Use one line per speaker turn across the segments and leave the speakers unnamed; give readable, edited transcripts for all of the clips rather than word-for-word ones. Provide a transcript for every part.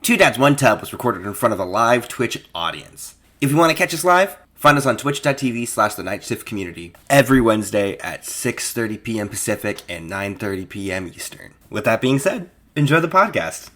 Two Dads, One Tub was recorded in front of a live Twitch audience. If you want to catch us live, find us on twitch.tv/the NightShift Community every Wednesday at 6:30 p.m. Pacific and 9:30 p.m. Eastern. With that being said, enjoy the podcast.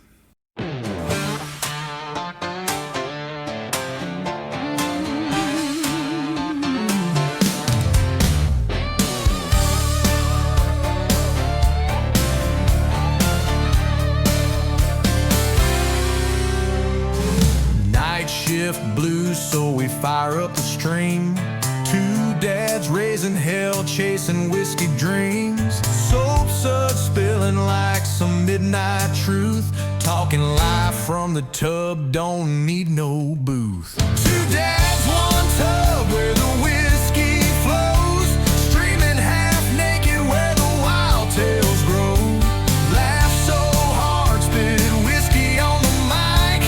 Blues, so we fire up the stream. Two dads raising hell, chasing whiskey dreams. Soap suds spilling like some midnight truth. Talking live from the tub, don't need no booth. Two dads, one tub, where the whiskey flows. Streaming half naked where the wild tales grow. Laugh so hard, spit whiskey on the mic.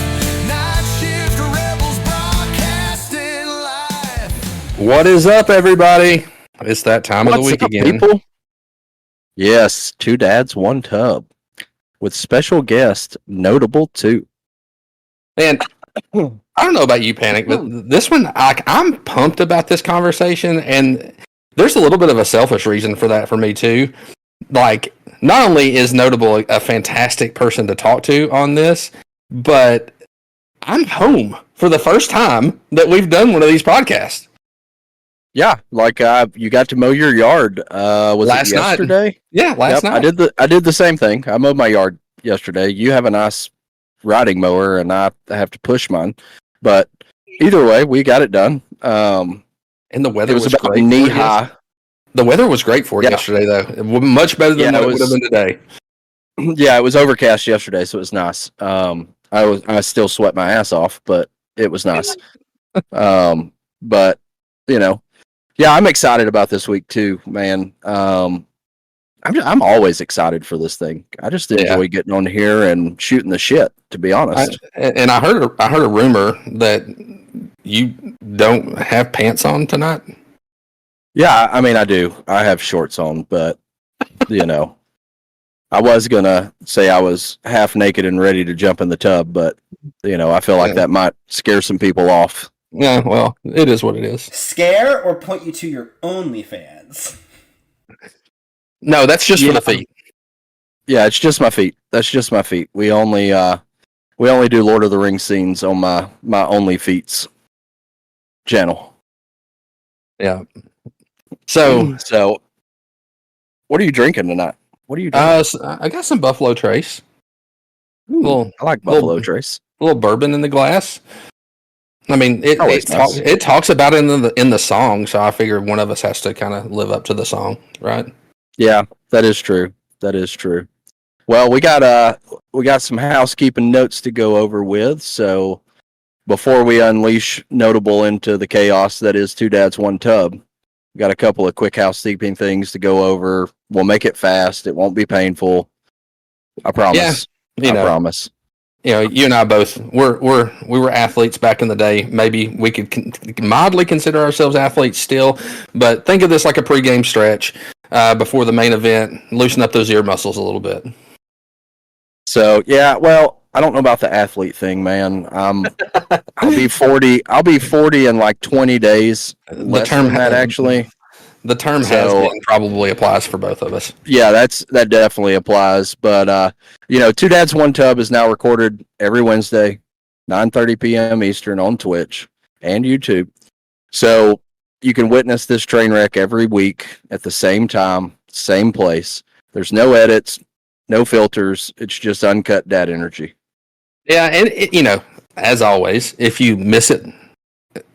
Night shift rebels broadcasting live.
What is up, everybody? It's that time of the week
up,
again.
People? Yes, Two Dads, One Tub, with special guest Notable2.
And I don't know about you, Panic, but this one, I'm pumped about this conversation, and there's a little bit of a selfish reason for that for me, too. Like, not only is Notable a fantastic person to talk to on this, but I'm home for the first time that we've done one of these podcasts.
Yeah, like you got to mow your yard. Was
Last
it yesterday?
night. Yeah, last night.
I did the same thing. I mowed my yard yesterday. You have a nice riding mower, and I have to push mine. But either way, we got it done.
And the weather was
about
great.
knee high.
The weather was great for it yesterday, though. It was much better than what it would have been today.
Yeah, it was overcast yesterday, so it was nice. I still sweat my ass off, but it was nice. But you know. Yeah, I'm excited about this week too, man. I'm always excited for this thing. I just enjoy getting on here and shooting the shit, to be honest.
I heard a rumor that you don't have pants on tonight.
Yeah, I mean I do. I have shorts on, but you know, I was gonna say I was half naked and ready to jump in the tub, but you know, I feel like that might scare some people off.
Yeah, well, it is what it is.
Scare or point you to your OnlyFans?
No, that's just for the feet.
Yeah, it's just my feet. That's just my feet. We only do Lord of the Rings scenes on my Only Feets channel.
Yeah. So
what are you drinking tonight? What are you drinking?
I got some Buffalo Trace.
I like Buffalo Trace.
A little bourbon in the glass. I mean, it talks about it in the song, so I figured one of us has to kind of live up to the song, right?
Yeah, that is true. That is true. Well, we got some housekeeping notes to go over with. So before we unleash Notable into the chaos that is Two Dads, One Tub, we got a couple of quick housekeeping things to go over. We'll make it fast. It won't be painful. I promise.
Yeah, I promise. You know, you and I both we were athletes back in the day. Maybe we could mildly consider ourselves athletes still, but think of this like a pregame stretch before the main event. Loosen up those ear muscles a little bit.
So yeah, well, I don't know about the athlete thing, man. I'll be 40. I'll be 40 in like 20 days.
The term
that actually.
The term has been probably applies for both of us.
Yeah, that definitely applies. But you know, Two Dads, One Tub is now recorded every Wednesday, 9:30 p.m. Eastern on Twitch and YouTube. So you can witness this train wreck every week at the same time, same place. There's no edits, no filters. It's just uncut dad energy.
Yeah, and you know, as always, if you miss it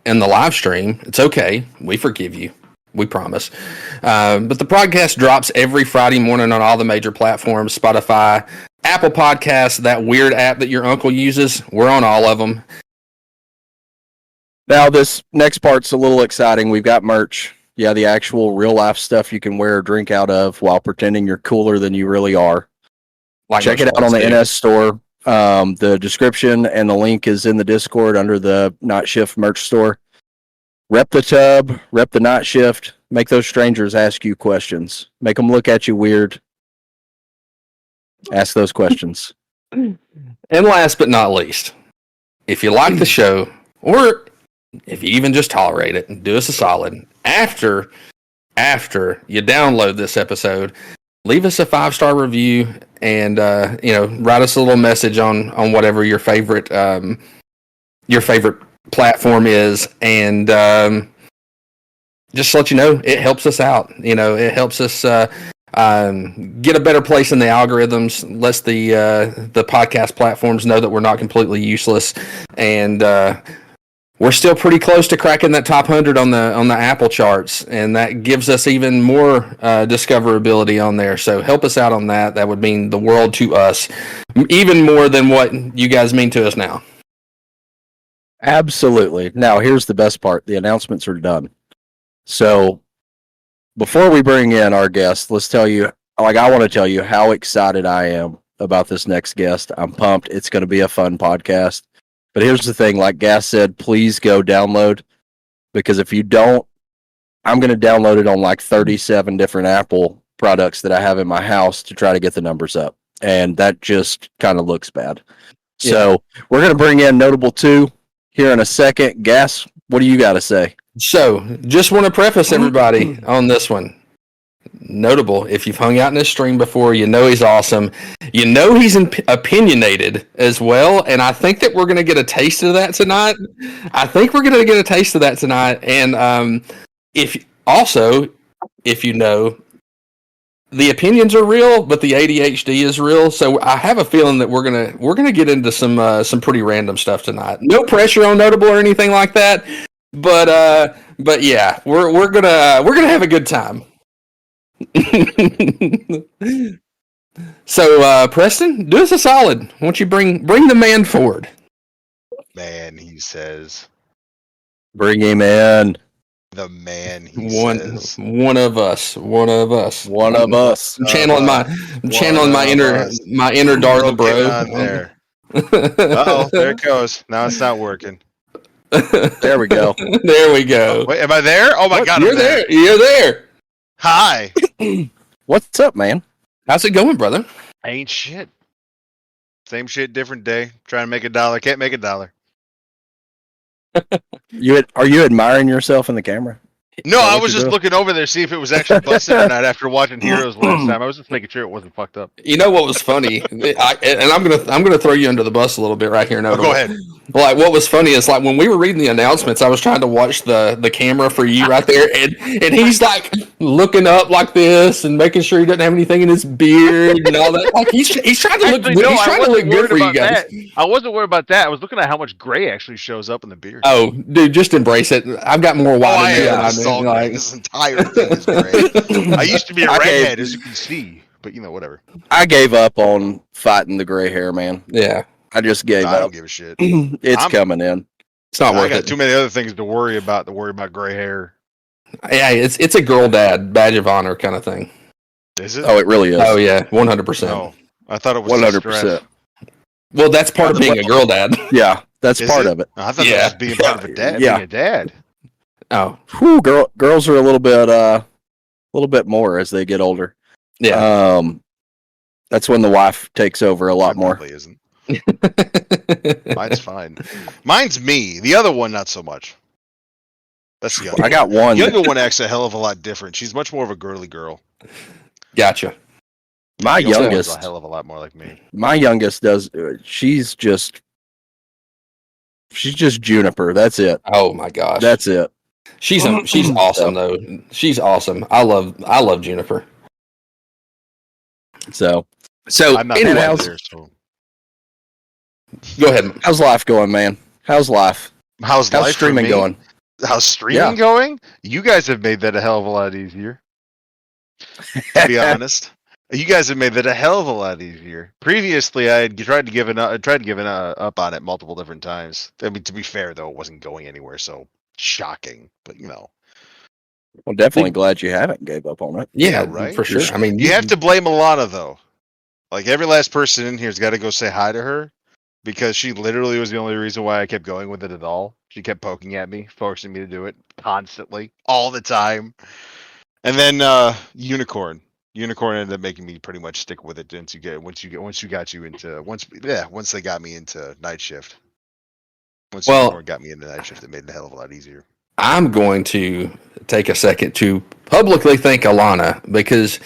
in the live stream, it's okay. We forgive you. We promise. But the podcast drops every Friday morning on all the major platforms, Spotify, Apple Podcasts, that weird app that your uncle uses. We're on all of them.
Now, this next part's a little exciting. We've got merch. Yeah, the actual real-life stuff you can wear or drink out of while pretending you're cooler than you really are. Check it out on the NS store. The description and the link is in the Discord under the Night Shift merch store. Rep the tub, rep the night shift, make those strangers ask you questions. Make them look at you weird. Ask those questions.
And last but not least, if you like the show, or if you even just tolerate it, do us a solid. After you download this episode, leave us a 5-star review and write us a little message on whatever your favorite platform is, and just to let you know, it helps us out. It helps us get a better place in the algorithms, lets the podcast platforms know that we're not completely useless, and we're still pretty close to cracking that top 100 on the Apple charts, and that gives us even more discoverability on there. So help us out on that. That would mean the world to us, even more than what you guys mean to us now.
Absolutely. Now, here's the best part. The announcements are done. So before we bring in our guest, I want to tell you how excited I am about this next guest. I'm pumped. It's going to be a fun podcast. But here's the thing, like Gas said, please go download, because if you don't, I'm going to download it on like 37 different Apple products that I have in my house to try to get the numbers up. And that just kind of looks bad. Yeah. So we're going to bring in Notable2 here in a second. Gas, what do you got to say?
So just want to preface everybody on this one. Notable, if you've hung out in his stream before, you know he's awesome. You know he's opinionated as well, and I think that we're going to get a taste of that tonight. And if you know, the opinions are real, but the ADHD is real. So I have a feeling that we're gonna get into some pretty random stuff tonight. No pressure on Notable or anything like that, but yeah, we're gonna have a good time. So, Preston, do us a solid. Why don't you bring the man forward?
Man, he says.
Bring him in.
The man,
says. One of us.
I'm
channeling my inner Darth bro.
There. Uh-oh, there it goes. Now it's not working.
There we go.
Oh, wait, am I there? Oh my God,
You're there. You're there.
Hi.
What's up, man?
How's it going, brother?
Ain't shit. Same shit, different day. Trying to make $1. Can't make $1.
Are you admiring yourself in the camera?
No, I was just looking over there to see if it was actually busted or not after watching Heroes last time. I was just making sure it wasn't fucked up.
You know what was funny? I'm gonna throw you under the bus a little bit right here.
Oh, go ahead.
Like, what was funny is, like, when we were reading the announcements, I was trying to watch the camera for you right there, and he's like looking up like this and making sure he doesn't have anything in his beard and all that. Like, he's trying to look. He's trying to look good for you guys.
I wasn't worried about that. I was looking at how much gray actually shows up in the beard.
Oh, dude, just embrace it. I've got more white in there than I
like, this entire thing is gray. I used to be a redhead, as you can see, but whatever.
I gave up on fighting the gray hair, man.
Yeah.
I just gave up.
I don't give a shit.
It's coming in.
It's not worth it.
I got too many other things to worry about gray hair.
Yeah, it's a girl dad badge of honor kind of thing.
Is it?
Oh, it really is.
Oh yeah, 100%.
No, I thought it was
100%.
Well, that's part of being a girl dad.
Yeah, that's part of it.
I thought that was being part of a dad.
Yeah.
Being a dad.
Oh,
whew, girls are a little bit more as they get older.
Yeah.
That's when the wife takes over a lot more.
Probably isn't. Mine's fine. Mine's me. The other one, not so much. That's the younger.
I got one.
The younger one acts a hell of a lot different. She's much more of a girly girl.
Gotcha.
My youngest,
a hell of a lot more like me.
My youngest does. She's just Juniper. That's it.
Oh my gosh.
That's it.
She's awesome though. She's awesome. I love Juniper.
So
I'm not
anyway,
go ahead.
How's life going, man? How's life?
How's life
streaming going?
How's streaming going? You guys have made that a hell of a lot easier. To be honest, you guys have made that a hell of a lot easier. Previously, I had tried to give up on it multiple different times. I mean, to be fair though, it wasn't going anywhere, so shocking. But
well, definitely glad you haven't gave up on it.
Yeah,
right.
For sure. I mean,
you have to blame Alana though. Like every last person in here's got to go say hi to her. Because she literally was the only reason why I kept going with it at all. She kept poking at me, forcing me to do it constantly, all the time. And then Unicorn. Unicorn ended up making me pretty much stick with it once they got me into Night Shift. Once Unicorn got me into Night Shift, it made it a hell of a lot easier.
I'm going to take a second to publicly thank Alana, because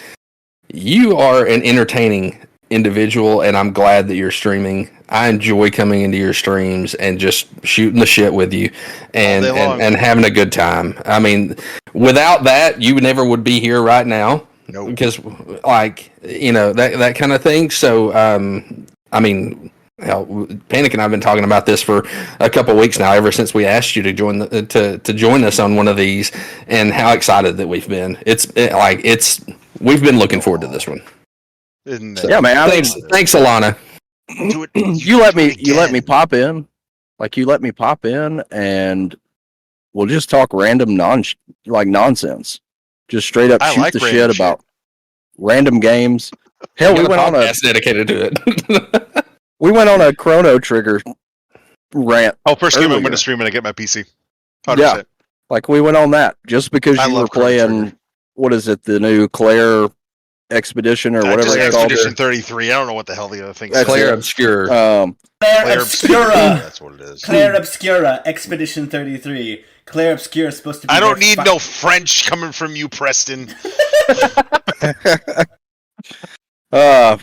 you are an entertaining individual, and I'm glad that you're streaming. I enjoy coming into your streams and just shooting the shit with you and having a good time. I mean, without that, you never would be here right now.
Nope.
Because, like, that kind of thing. So, I mean, hell, Panic and I've been talking about this for a couple of weeks now, ever since we asked you to join to join us on one of these, and how excited that we've been. We've been looking forward to this one.
So,
yeah, man.
Thanks, Alana.
You let me pop in, and we'll just talk random nonsense. Just straight up shoot the shit about random games. Hell, we went on a
dedicated to it.
We went on a Chrono Trigger rant.
Oh, first game I'm going to stream when I get my PC. 100%.
Yeah, like we went on that just because you were playing. What is it? The new Claire Expedition or whatever it's called.
Expedition 33. I don't know what the hell the other thing is.
Claire Obscure.
Claire Obscura.
That's what it is.
Claire Obscura. Expedition 33. Claire Obscura is supposed to be.
I don't need no French coming from you, Preston.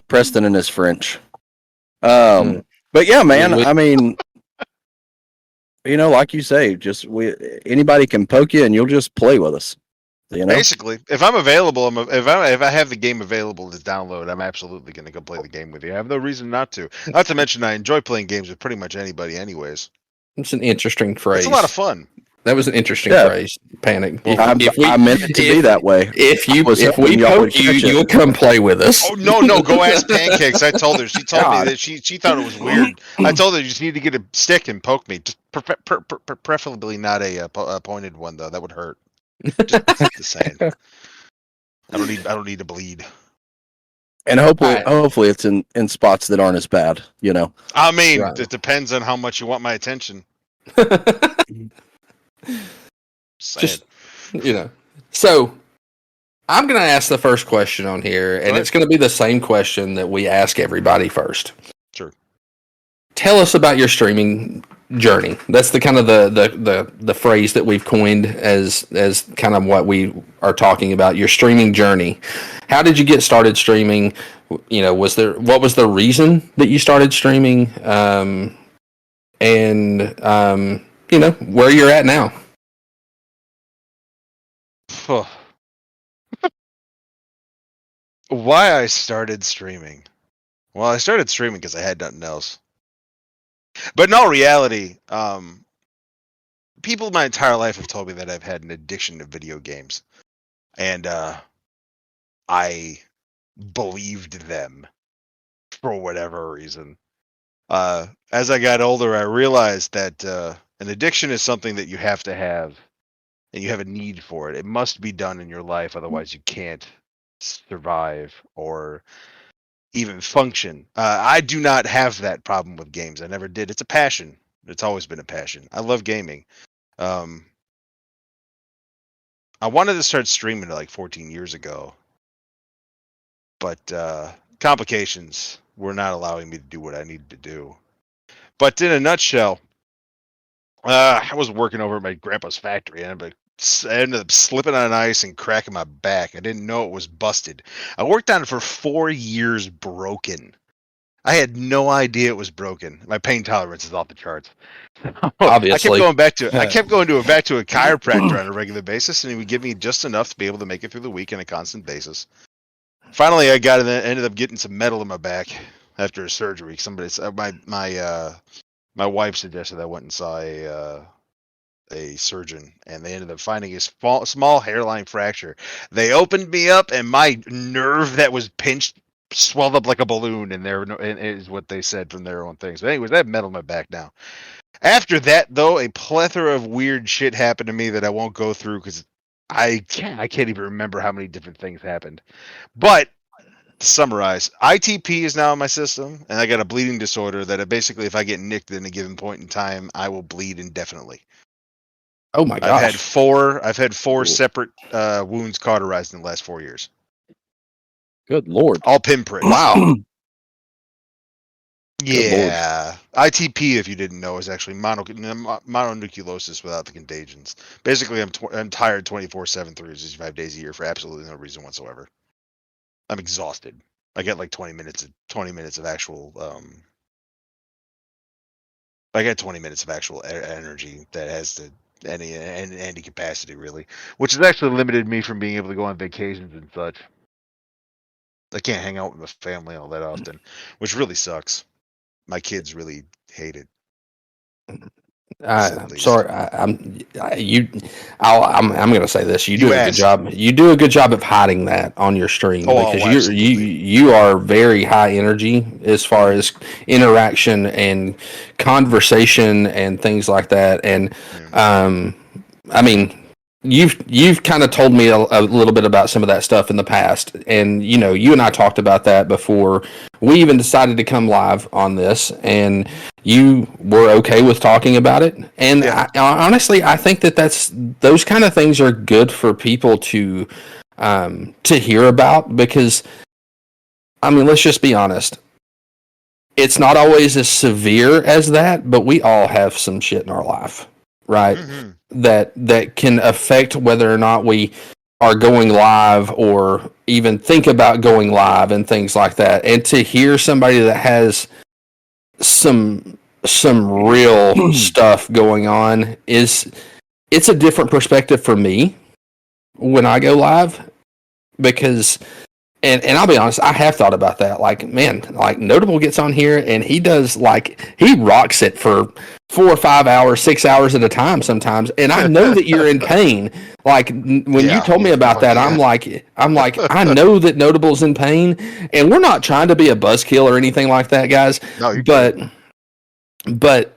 Preston and his French. But yeah, man. I mean, like you say, anybody can poke you, and you'll just play with us.
Basically, if I'm available, if I have the game available to download, I'm absolutely going to go play the game with you. I have no reason not to. Not to mention, I enjoy playing games with pretty much anybody, anyways.
It's an interesting phrase.
It's a lot of fun.
That was an interesting phrase. Panic.
I meant it to be that way.
If we poke you, you'll come play with us.
Oh no! Go ask Pancakes. I told her. She told me that she thought it was weird. I told her you just need to get a stick and poke me. Just preferably not a pointed one though. That would hurt. Just saying. I don't need to bleed.
And hopefully it's in spots that aren't as bad.
I mean, It depends on how much you want my attention.
Just So I'm going to ask the first question on here, and it's going to be the same question that we ask everybody first.
Sure.
Tell us about your streaming journey. That's the kind of the phrase that we've coined as kind of what we are talking about. Your streaming journey. How did you get started streaming? What was the reason that you started streaming? Where you're at now.
Why I started streaming? Well, I started streaming because I had nothing else. But in all reality, people my entire life have told me that I've had an addiction to video games. And I believed them for whatever reason. As I got older, I realized that an addiction is something that you have to have, and you have a need for it. It must be done in your life, otherwise you can't survive or even function. I do not have that problem with games. I never did. It's a passion. It's always been a passion. I love gaming. I wanted to start streaming like 14 years ago, but complications were not allowing me to do what I needed to do. But in a nutshell, I was working over at my grandpa's factory, and I ended up slipping on ice and cracking my back. I didn't know it was busted. I worked on it for 4 years broken. I had no idea it was broken. My pain tolerance is off the charts.
Obviously.
I kept going back to a chiropractor on a regular basis, and he would give me just enough to be able to make it through the week on a constant basis. Finally, I ended up getting some metal in my back after a surgery. My wife suggested I went and saw a surgeon, and they ended up finding a small hairline fracture. They opened me up, and my nerve that was pinched swelled up like a balloon, and is what they said from their own things. But anyways, I have metal in my back now. After that, though, a plethora of weird shit happened to me that I won't go through because I can't even remember how many different things happened. But to summarize, ITP is now in my system, and I got a bleeding disorder that basically, if I get nicked at a given point in time, I will bleed indefinitely.
Oh my gosh!
I've had four separate wounds cauterized in the last 4 years.
Good Lord.
All pinpricks.
Wow.
Yeah. ITP, if you didn't know, is actually mononucleosis without the contagions. Basically, I'm tired 24/7, 365 days a year for absolutely no reason whatsoever. I'm exhausted. I get like 20 minutes of actual I get 20 minutes of actual energy that has any capacity really, which has actually limited me from being able to go on vacations and such. I can't hang out with my family all that often, which really sucks. My kids really hate it.
Sorry, I'm going to say this. You do a good job. You do a good job of hiding that on your stream because you are very high energy as far as interaction and conversation and things like that. And I mean, you've kind of told me a little bit about some of that stuff in the past, and you and I talked about that before we even decided to come live on this, and you were okay with talking about it. And honestly, I think those kind of things are good for people to hear about, because I mean, let's just be honest. It's not always as severe as that, but we all have some shit in our life, right? Mm-hmm. That can affect whether or not we are going live or even think about going live and things like that. And to hear somebody that has some real stuff going on it's a different perspective for me when I go live, because and I'll be honest, I have thought about that. Like, man, like Notable gets on here and he rocks it for 4 or 5 hours, 6 hours at a time sometimes. And I know that you're in pain. Like when you told me about that, I'm like, I know that Notable's in pain, and we're not trying to be a buzzkill or anything like that, guys. No, but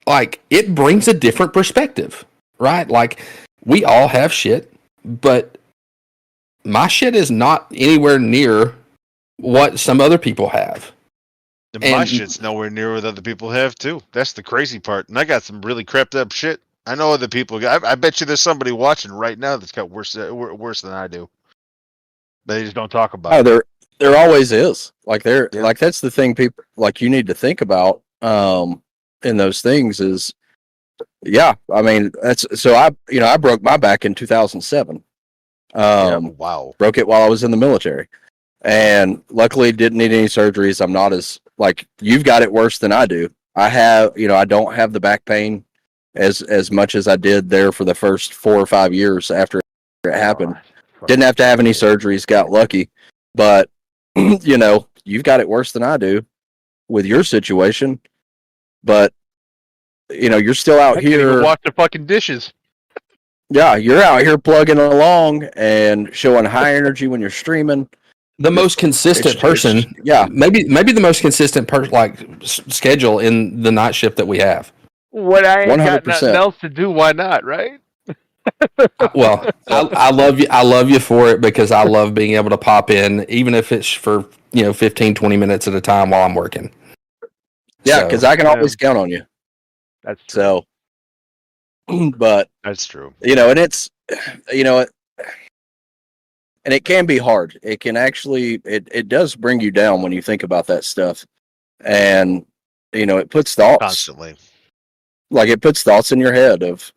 like it brings a different perspective, right? Like we all have shit, but my shit is not anywhere near what some other people have.
And my shit's nowhere near what other people have too. That's the crazy part. And I got some really crept up shit. I know other people. I bet you there's somebody watching right now that's got worse than I do. They just don't talk about it.
There always is. Like like that's the thing people like you need to think about in those things is I mean that's so I broke my back in 2007.
Wow.
Broke it while I was in the military, and luckily didn't need any surgeries. I'm not as like you've got it worse than I do. I have, I don't have the back pain as much as I did there for the first 4 or 5 years after it happened. Didn't have to have any surgeries. Got lucky, but you've got it worse than I do with your situation. But you're still out here.
Wash the fucking dishes.
Yeah, you're out here plugging along and showing high energy when you're streaming.
The most consistent person, maybe the most consistent schedule in the night shift that we have.
When I ain't 100%. Got nothing else to do, why not, right?
Well, I love you. I love you for it, because I love being able to pop in, even if it's for 15, 20 minutes at a time while I'm working.
Yeah, because I can always count on you.
That's true.
So. But
that's true,
and it's, and it can be hard. It can actually, it does bring you down when you think about that stuff, and it puts thoughts
constantly.
Like it puts thoughts in your head of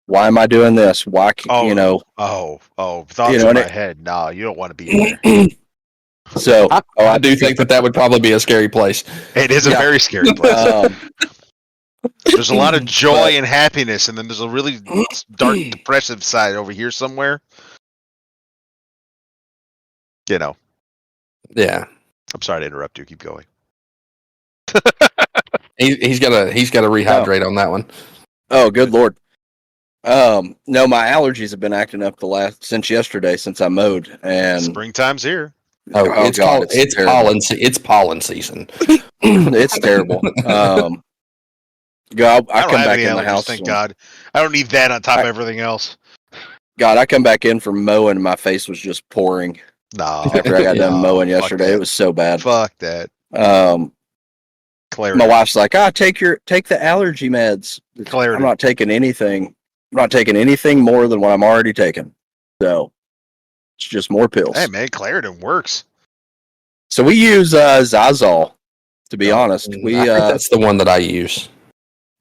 why am I doing this? Why thoughts
in my head? No, you don't want to be in there.
So
I do think that would probably be a scary place.
It is a very scary place. There's a lot of joy and happiness, and then there's a really dark, depressive side over here somewhere.
Yeah.
I'm sorry to interrupt you. Keep going.
he's got to rehydrate on that one.
Oh, good Lord. No, my allergies have been acting up since yesterday, since I mowed, and
springtime's here.
It's pollen season.
It's terrible. God, I come back in the house.
Thank God. I don't need that on top of everything else.
God, I come back in from mowing, and my face was just pouring.
No.
After I got done mowing yesterday, it was so bad.
Fuck that.
Clarity. My wife's like, take the allergy meds.
Clarity.
I'm not taking anything. I'm not taking anything more than what I'm already taking. So It's just more pills.
Hey man, Claritin works.
So we use Zazol. To be honest,
I think that's the one that I use.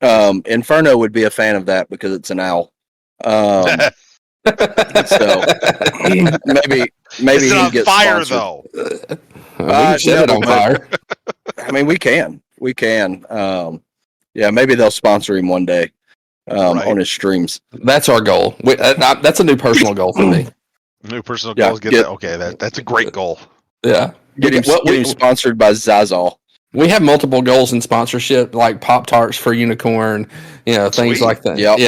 Inferno would be a fan of that because it's an owl. So maybe
Is it
he
on
gets
fire
sponsored.
though?
We can set it
no,
on fire.
I mean, we can. Maybe they'll sponsor him one day on his streams.
That's our goal. That's a new personal goal for me.
New personal goals. Get that. Okay, that's a great goal.
Yeah.
Get him sponsored by Zazol.
We have multiple goals in sponsorship, like Pop-Tarts for Unicorn, things
Sweet.
like that.
Yep.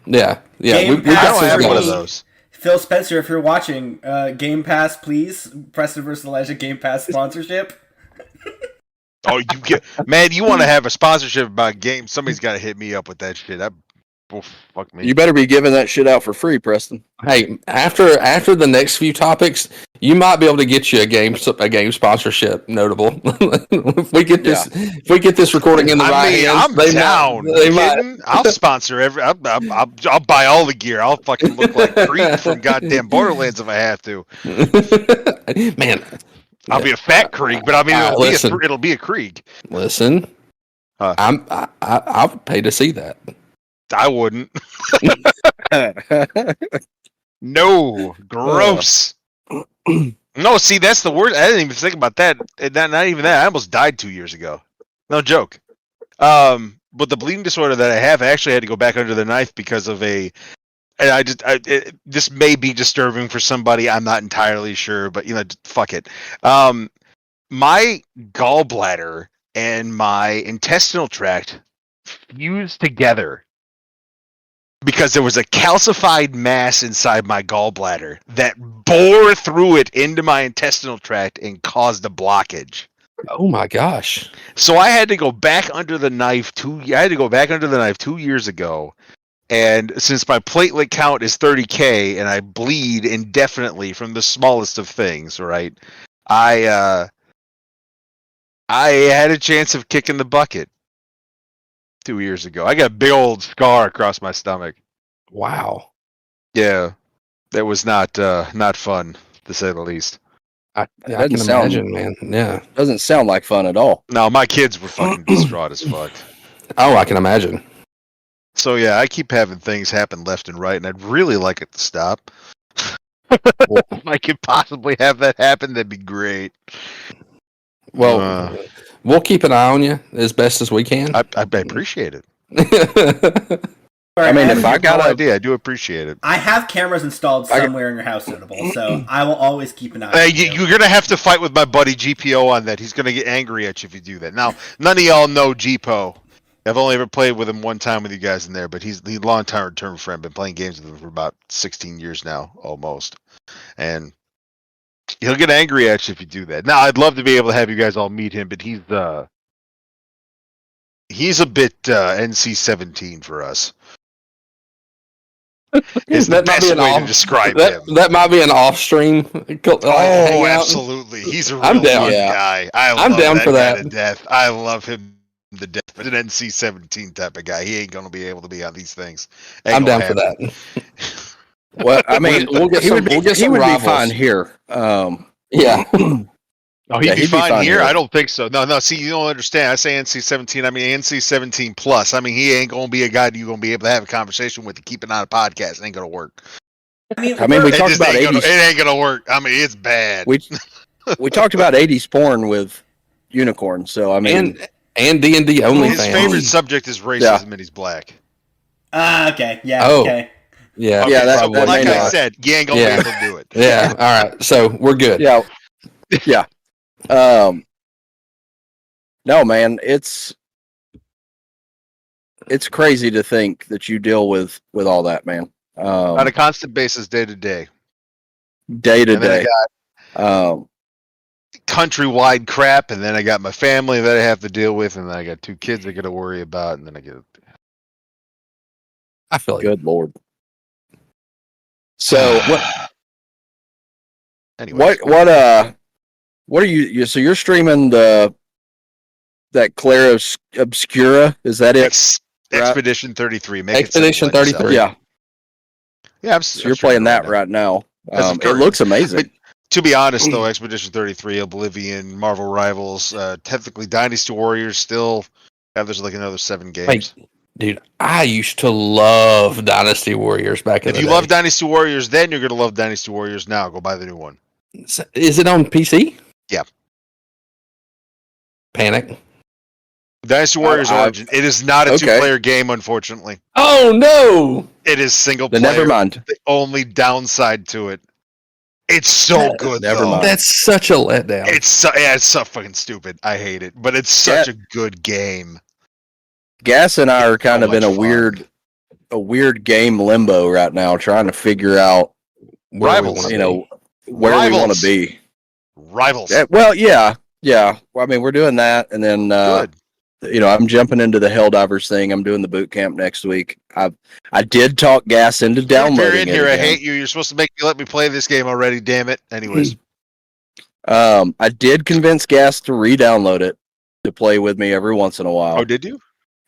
Yeah.
Game
We
Pass
I don't have
for
one of
me.
those.
Phil Spencer, if you're watching, Game Pass, please. Preston vs. Elijah Game Pass sponsorship.
Oh, you want to have a sponsorship about games? Somebody's got to hit me up with that shit. Fuck me.
You better be giving that shit out for free, Preston.
Hey, after the next few topics, you might be able to get you a game sponsorship. Notable. if we get this recording in the right hands,
I'm down. I'll sponsor I'll buy all the gear. I'll fucking look like Creed from goddamn Borderlands if I have to.
Man,
I'll be a fat Krieg, but I mean it'll be a Krieg.
Listen, I would pay to see that.
I wouldn't. No, gross. No, see, that's the word. I didn't even think about that. Not even that. I almost died 2 years ago. No joke. But the bleeding disorder that I have, I actually had to go back under the knife because of this may be disturbing for somebody. I'm not entirely sure, but fuck it. My gallbladder and my intestinal tract fused together because there was a calcified mass inside my gallbladder that bore through it into my intestinal tract and caused a blockage.
Oh my gosh!
So I had to go back under the knife 2 years ago, and since my platelet count is 30K and I bleed indefinitely from the smallest of things, right? I had a chance of kicking the bucket 2 years ago. I got a big old scar across my stomach.
Wow.
Yeah, that was not fun, to say the least.
I can imagine, man. Yeah.
Doesn't sound like fun at all.
No, my kids were fucking distraught as fuck.
Oh, I can imagine.
So yeah, I keep having things happen left and right, and I'd really like it to stop. If I could possibly have that happen, that'd be great.
Well, we'll keep an eye on you as best as we can.
I appreciate it.
I mean, if I got
no idea, I do appreciate it.
I have cameras installed somewhere in your house, Notable, so I will always keep an eye on you.
You're going to have to fight with my buddy GPO on that. He's going to get angry at you if you do that. Now, none of y'all know GPO. I've only ever played with him one time with you guys in there, but he's a long-term friend. Been playing games with him for about 16 years now, almost. And he'll get angry at you if you do that. Now, I'd love to be able to have you guys all meet him, but he's a bit NC-17 for us. Is the best way to describe him.
That might be an off-stream.
Absolutely. He's a real fun guy. I'm
down for that.
To death. I love him to death. But an NC-17 type of guy. He ain't going to be able to be on these things.
I'm down for that.
Well, I mean, he would be fine here.
Yeah.
Oh, he'd be fine here? I don't think so. No. See, you don't understand. I say NC-17. I mean NC-17 plus. I mean, he ain't going to be a guy you're going to be able to have a conversation with to keep it on a podcast. It ain't going to work.
I mean, we talked about 80s.
It ain't going to work. I mean, it's bad.
We talked about 80s porn with Unicorn. So I mean,
and D&D only.
His favorite subject is racism, and he's black.
Okay. Yeah.
Oh.
Okay.
Yeah.
Okay,
That
like I said, you ain't going to be able to do it.
Yeah. All right. So we're good.
Yeah. Yeah. No, man, it's crazy to think that you deal with all that, man.
On a constant basis, day to day.
Day to day.
Countrywide crap, and then I got my family that I have to deal with, and then I got 2 kids I got to worry about, and then
I feel like
good Lord. So
anyway,
what are you? So you're streaming that Clara Obscura? Is that it?
Expedition 33.
Expedition 33.
Yeah.
Yeah.
So you're playing that right now. It looks amazing.
But to be honest, though, Expedition 33, Oblivion, Marvel Rivals, technically Dynasty Warriors still have there's like another 7 games.
Wait, dude, I used to love Dynasty Warriors back in the day.
If you love Dynasty Warriors, then you're gonna love Dynasty Warriors now. Go buy the new one.
Is it on PC?
Yeah.
Panic.
Dynasty Warriors Origin. It is not a 2-player game, unfortunately.
Oh no!
It is single player.
Then never mind.
The only downside to it. It's so good.
Never
though.
mind.
That's such a letdown.
It's so fucking stupid. I hate it, but it's such a good game.
Gas and I are kind
so
of in a weird game limbo right now, trying to figure out
Rivals.
Where we want to be.
Rivals.
Well, yeah. Well, I mean, we're doing that, and then I'm jumping into the Helldivers thing. I'm doing the boot camp next week. I did talk Gas into downloading.
You're in here. I hate you. You're supposed to let me play this game already. Damn it. Anyways,
I did convince Gas to re-download it to play with me every once in a while.
Oh, did you?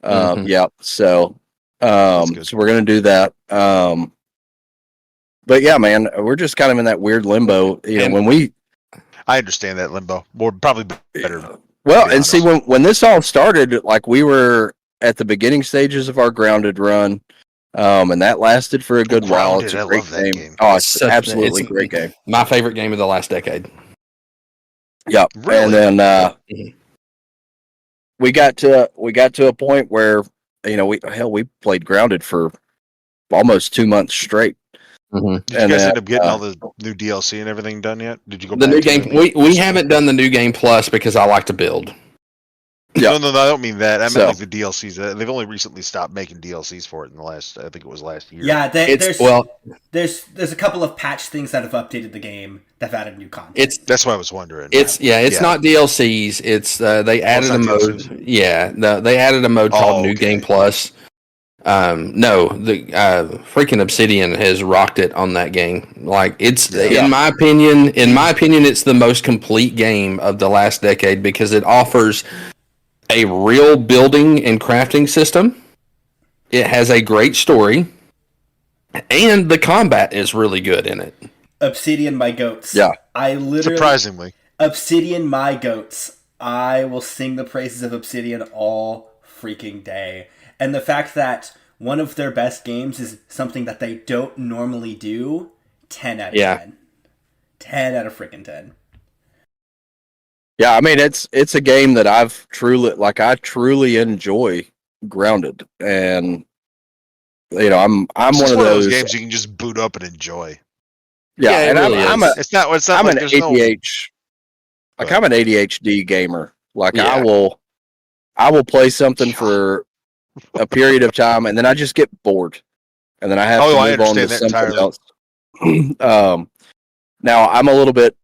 Yeah. So we're gonna do that. But yeah, man, we're just kind of in that weird limbo.
I understand that limbo. Probably better.
Well, and see, when this all started, like we were at the beginning stages of our Grounded run, and that lasted for a good while. It's a great game. Oh, it's absolutely great game.
My favorite game of the last decade.
Yep. Really? And then we got to a point where we played Grounded for almost 2 months straight.
Did you guys end up getting all the new DLC and everything done yet? Did you go
the new game? We haven't done the new game plus because I like to build.
No, I don't mean that. I meant like the DLCs. They've only recently stopped making DLCs for it in I think it was last year.
Yeah, there's a couple of patch things that have updated the game that have added new content.
That's what I was wondering.
It's not DLCs. It's they added a mode. DLCs? Yeah, they added a mode called New Game Plus. The freaking Obsidian has rocked it on that game. Like in my opinion, it's the most complete game of the last decade because it offers a real building and crafting system. It has a great story, and the combat is really good in it.
Obsidian, my goats.
Yeah,
surprisingly,
Obsidian, my goats. I will sing the praises of Obsidian all freaking day. And the fact that one of their best games is something that they don't normally do, 10 out of 10. 10 out of freaking 10.
Yeah, I mean it's a game that I truly enjoy Grounded, and I'm one of those
games you can just boot up and enjoy.
Yeah, and
really
I'm an ADHD gamer. Like I will play something for a period of time, and then I just get bored, and then I have to move on to something else. Now I'm a little bit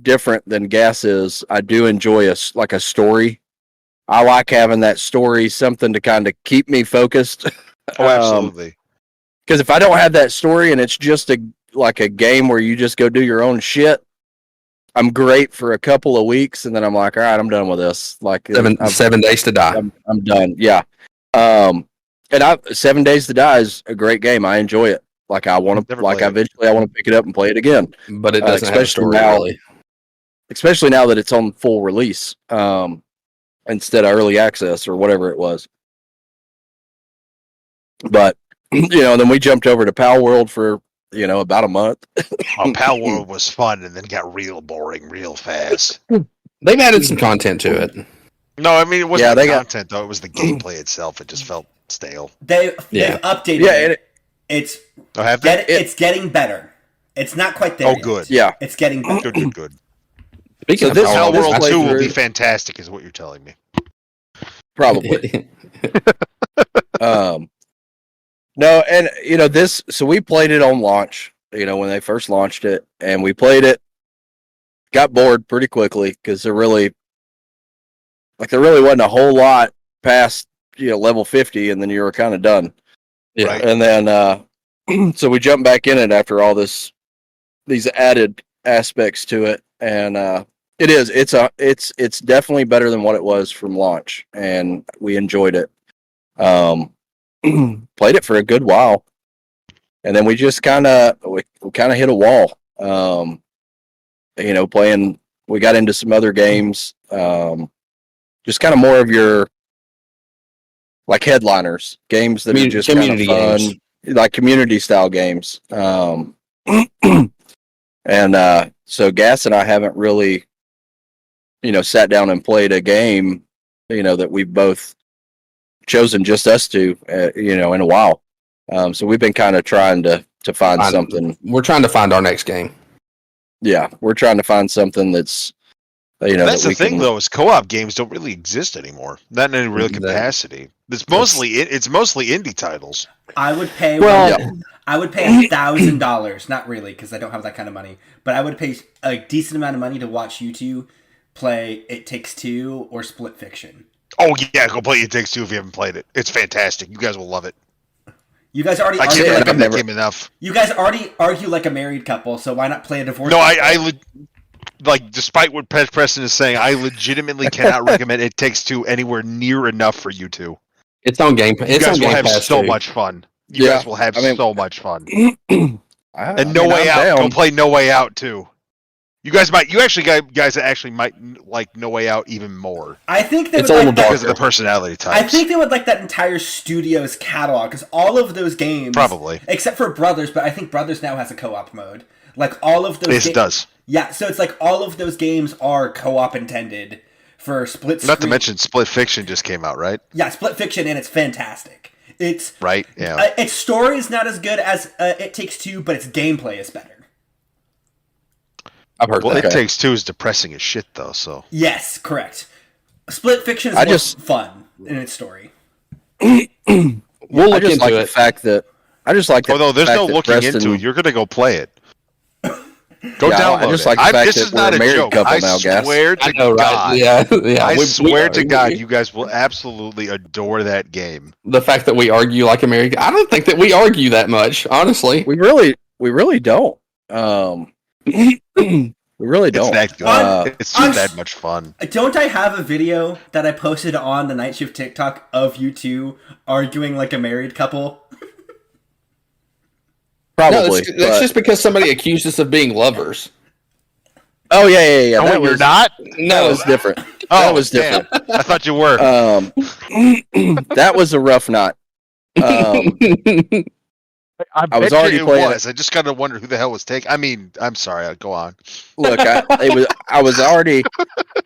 different than Gas is. I do enjoy a story. I like having that story, something to kind of keep me focused.
Oh, absolutely.
Because if I don't have that story and it's just a game where you just go do your own shit, I'm great for a couple of weeks, and then I'm like, all right, I'm done with this. Like
7 Days to Die.
I'm done. Yeah. And 7 Days to Die is a great game. I enjoy it. Like eventually I want to pick it up and play it again.
But it doesn't have a story really.
Especially now that it's on full release, instead of early access or whatever it was. But then we jumped over to Pal World for about a month.
Pal World was fun and then got real boring real fast.
They've added some content to it.
No, I mean it wasn't the content though. It was the gameplay itself. It just felt stale.
They've updated it. It's getting better. It's not quite there.
Oh, good.
Yeah,
it's getting better.
Good.
Speaking
of this, Pal World 2 will be fantastic, is what you're telling me.
Probably. No, and this. So we played it on launch. When they first launched it, and we played it. Got bored pretty quickly because there really wasn't a whole lot past level 50, and then you were kind of done.
Yeah,
right.
And then so we jumped back in it after all these added aspects to it, and it's definitely better than what it was from launch, and we enjoyed it. Played it for a good while, and then we just kind of kind of hit a wall. We got into some other games, just kind of more of your like headliners, games that are just kind of fun, games. Like community style games. So Gas and I haven't really, sat down and played a game, that we've both chosen just us two, in a while. So we've been kind of trying to find something.
We're trying to find our next game.
Yeah, we're trying to find something that's,
that's the thing though, is co-op games don't really exist anymore. Not in any real capacity. It's mostly indie titles.
I would pay $1,000. Not really, because I don't have that kind of money. But I would pay a decent amount of money to watch you two play It Takes Two or Split Fiction.
Oh yeah, go play It Takes Two if you haven't played it. It's fantastic. You guys will love it.
You guys already
argue like that game enough.
You guys already argue like a married couple, so why not play a divorce?
No, I despite what Preston is saying, I legitimately cannot recommend It Takes Two anywhere near enough for you two.
It's on Game Pass.
You guys will have so much fun. You guys will have so much fun. And No Way Out. Go play No Way Out too. You guys might like No Way Out even more.
I think they
would
like
because of the personality types.
I think they would like that entire studio's catalog, because all of those games,
probably
except for Brothers, but I think Brothers now has a co-op mode. Like all of those.
It does.
Yeah, so it's like all of those games are co-op intended for split screen.
Not to mention Split Fiction just came out, right?
Yeah, Split Fiction, and it's fantastic. It's
right. Yeah.
Its story is not as good as It Takes Two, but its gameplay is better.
I've heard that.
It Takes Two is depressing as shit, though. So
yes, correct. Split Fiction is more fun in its story.
We'll look into
the fact that I just like.
Although there's no looking into it, you're gonna go play it. Go download
I just like the fact
this
that
is not
we're a married
joke.
couple
I
now, Gas.
Swear to
God.
Right?
Yeah.
I swear to God, you guys will absolutely adore that game.
The fact that we argue like America, I don't think that we argue that much, honestly.
We really don't. We really don't.
It's that good. It's just that much fun.
Don't I have a video that I posted on the NightShift TikTok of you two arguing like a married couple?
Probably.
No, that's just because somebody accused us of being lovers.
Oh yeah.
Oh, you're not?
No, that was different. That was different.
I thought you were.
That was a rough night.
I was already playing. I just gotta wonder who the hell was taking. I mean, I'm sorry. Go on.
Look,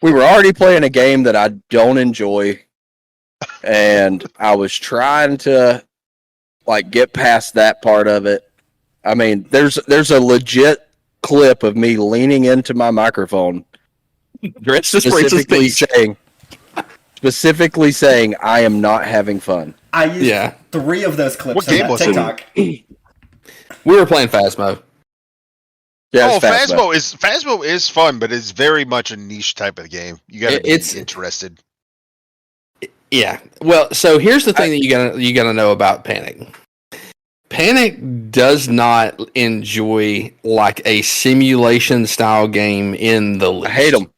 we were already playing a game that I don't enjoy, and I was trying to get past that part of it. I mean, there's a legit clip of me leaning into my microphone, specifically saying I am not having fun.
I used 3 of those clips on that TikTok.
We were playing Phasmo.
Yeah,
Phasmo is fun, but it's very much a niche type of game. You gotta be interested.
Yeah. Well, so here's the thing that you gotta know about Panic. Panic does not enjoy like a simulation style game in the least.
I hate them.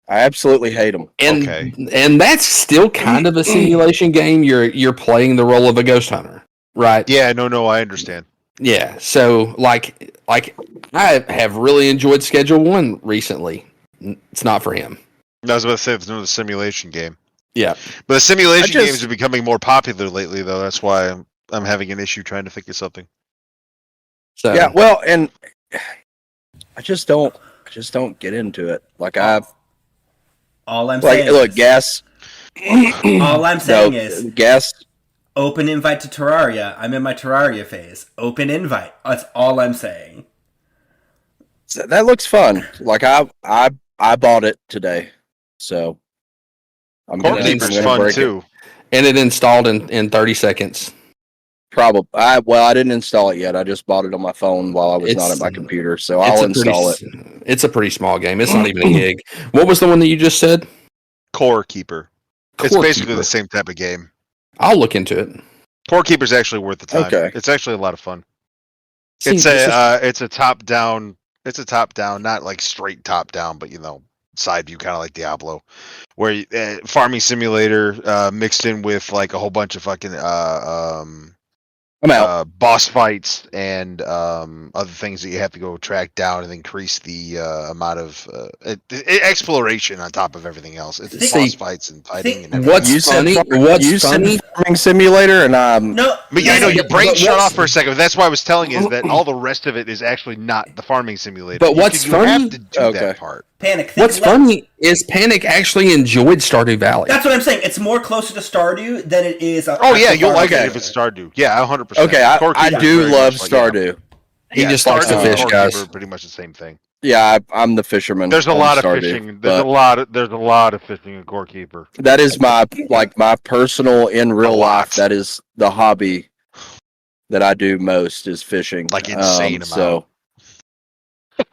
I absolutely hate them.
And that's still kind of a simulation game. You're playing the role of a ghost hunter, right?
Yeah, no, I understand.
Yeah, so like I have really enjoyed Schedule 1 recently. It's not for him.
I was about to say it's another simulation game.
Yeah,
but the simulation games are becoming more popular lately, though. That's why I'm having an issue trying to think of something.
So
yeah, well, and I just don't get into it.
All I'm saying
look, Gas.
All I'm saying is
Gas.
Open invite to Terraria. I'm in my Terraria phase. Open invite. That's all I'm saying.
That looks fun. I bought it today, so I'm
gonna fun too.
And it installed in 30 seconds.
Probably. I didn't install it yet. I just bought it on my phone while I was not at my computer, so I'll install it.
It's a pretty small game. It's not even a gig. What was the one that you just said?
Core Keeper. It's basically the same type of game.
I'll look into it.
Core Keeper's actually worth the time. Okay. It's actually a lot of fun. It's a top down. It's a top down, not like straight top down, but side view, kind of like Diablo, where farming simulator mixed in with like a whole bunch of fucking
I'm out.
Boss fights and other things that you have to go track down and increase the amount of exploration on top of everything else. It's boss fights and fighting and everything.
What's funny?
Said farming simulator, and
No,
but yeah, I know your brain shut
what's-
off for a second. But that's why I was telling you is that all the rest of it is actually not the farming simulator.
But what's
you
funny-
have to do
Okay.
that part.
Panic.
What's funny is Panic actually enjoyed Stardew Valley.
That's what I'm saying. It's more closer to Stardew than it is.
Oh yeah, you'll like
Okay.
it if it's Stardew. Yeah, 100%.
okay, I do love Stardew.
He just likes to
Stardew
fish,
and
guys.
Core Keeper are pretty much the same thing.
Yeah, I'm the fisherman.
There's a
on
lot of
Stardew,
fishing.
but
There's a lot of fishing in Core Keeper.
that is my personal in real life. That is the hobby that I do most is fishing.
Like insane amount.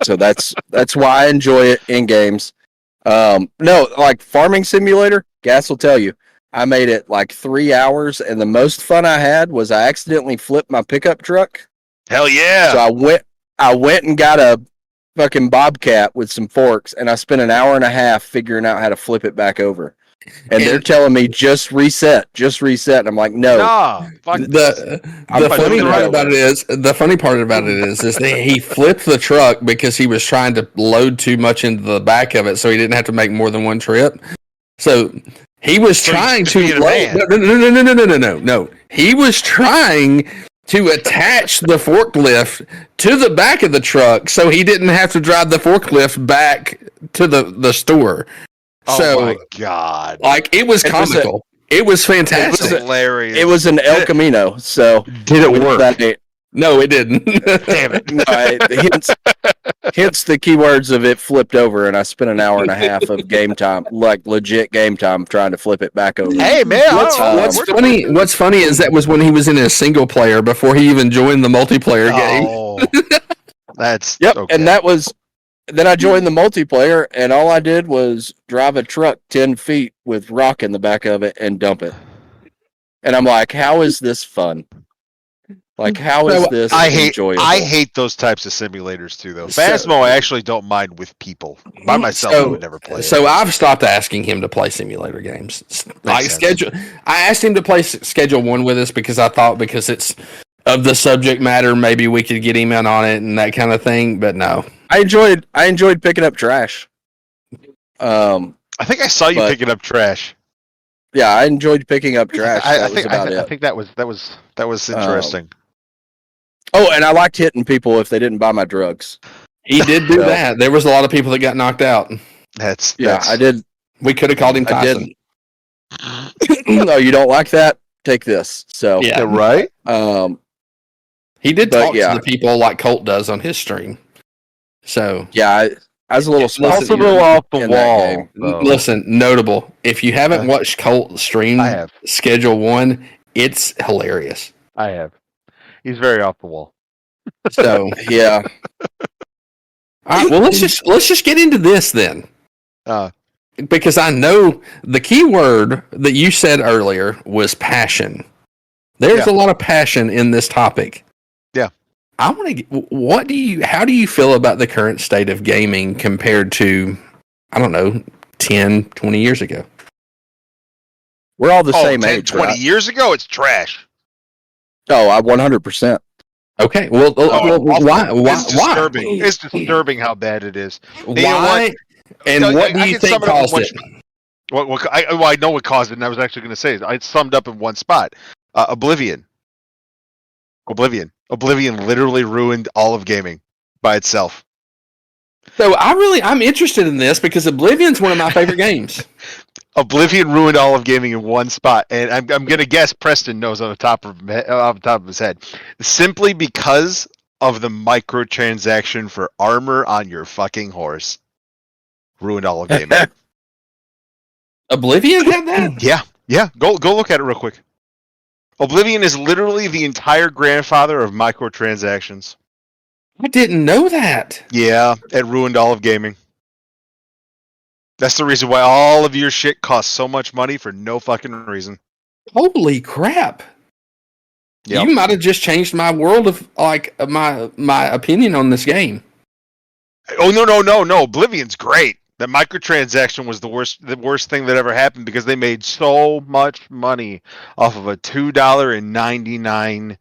So that's why I enjoy it in games. No, like farming simulator, Gas will tell you. I made it like 3 hours, and the most fun I had was I accidentally flipped my pickup truck.
Hell yeah!
So I went and got a fucking bobcat with some forks, and I spent an hour and a half figuring out how to flip it back over. And they're telling me just reset. And I'm like, no.
Nah, fuck
The
I'm
funny
fucking
part
right
about it is that he flipped the truck because he was trying to load too much into the back of it, so he didn't have to make more than one trip. So he was trying
he's
to
being a
load.
man.
No. He was trying to attach the forklift to the back of the truck, so he didn't have to drive the forklift back to the store.
Oh
So,
my god!
like, it was comical. It was fantastic.
That's hilarious.
It was an El Camino, so
Did it work?
No, it didn't.
Damn it!
No, hence the keywords of it flipped over, and I spent an hour and a half of game time, like legit game time, trying to flip it back over.
Hey man,
What's funny is that was when he was in a single player before he even joined the multiplayer game.
Oh, that's
Yep,
okay.
and that was. Then I joined the multiplayer, and all I did was drive a truck 10 feet with rock in the back of it and dump it. And I'm like, how is this fun? Like, how is this enjoyable?
I hate those types of simulators too, though. Phasmo, I actually don't mind with people. By myself, I would never play.
So I've stopped asking him to play simulator games. Like schedule, I asked him to play Schedule 1 with us because I thought because it's of the subject matter, maybe we could get him in on it and that kind of thing. But no.
I enjoyed picking up trash.
I think I saw you picking up trash.
Yeah, I enjoyed picking up trash.
I think that was interesting.
Oh, and I liked hitting people if they didn't buy my drugs.
He did do that. There was a lot of people that got knocked out.
I did.
We could have called him Tyson.
No, you don't like that? Take this. So
yeah,
right.
He did talk to the people like Colt does on his stream. So
yeah, I was a little
off the wall.
Listen, notable. If you haven't watched Colt stream Schedule 1, it's hilarious.
I have. He's very off the wall.
So
yeah.
All right. Well, let's just get into this then. Because I know the key word that you said earlier was passion. There's a lot of passion in this topic.
Yeah.
I want to. How do you feel about the current state of gaming compared to, I don't know, 10, 20 years ago?
We're all the same age.
20 years ago, it's trash.
Oh, I 100%.
Okay. Well, why?
It's disturbing. It's disturbing how bad it is.
Why? And what do you think caused it?
I know what caused it, and I was actually going to say it. I summed up in one spot. Oblivion literally ruined all of gaming by itself.
So I'm interested in this because Oblivion's one of my favorite games.
Oblivion ruined all of gaming in one spot, and I'm going to guess Preston knows off the top of his head. Simply because of the microtransaction for armor on your fucking horse. Ruined all of gaming.
Oblivion had that?
Yeah. Go look at it real quick. Oblivion is literally the entire grandfather of microtransactions.
I didn't know that.
Yeah, it ruined all of gaming. That's the reason why all of your shit costs so much money for no fucking reason.
Holy crap. Yep. You might have just changed my world of my opinion on this game.
Oh no. Oblivion's great. The microtransaction was the worst thing that ever happened because they made so much money off of a $2.99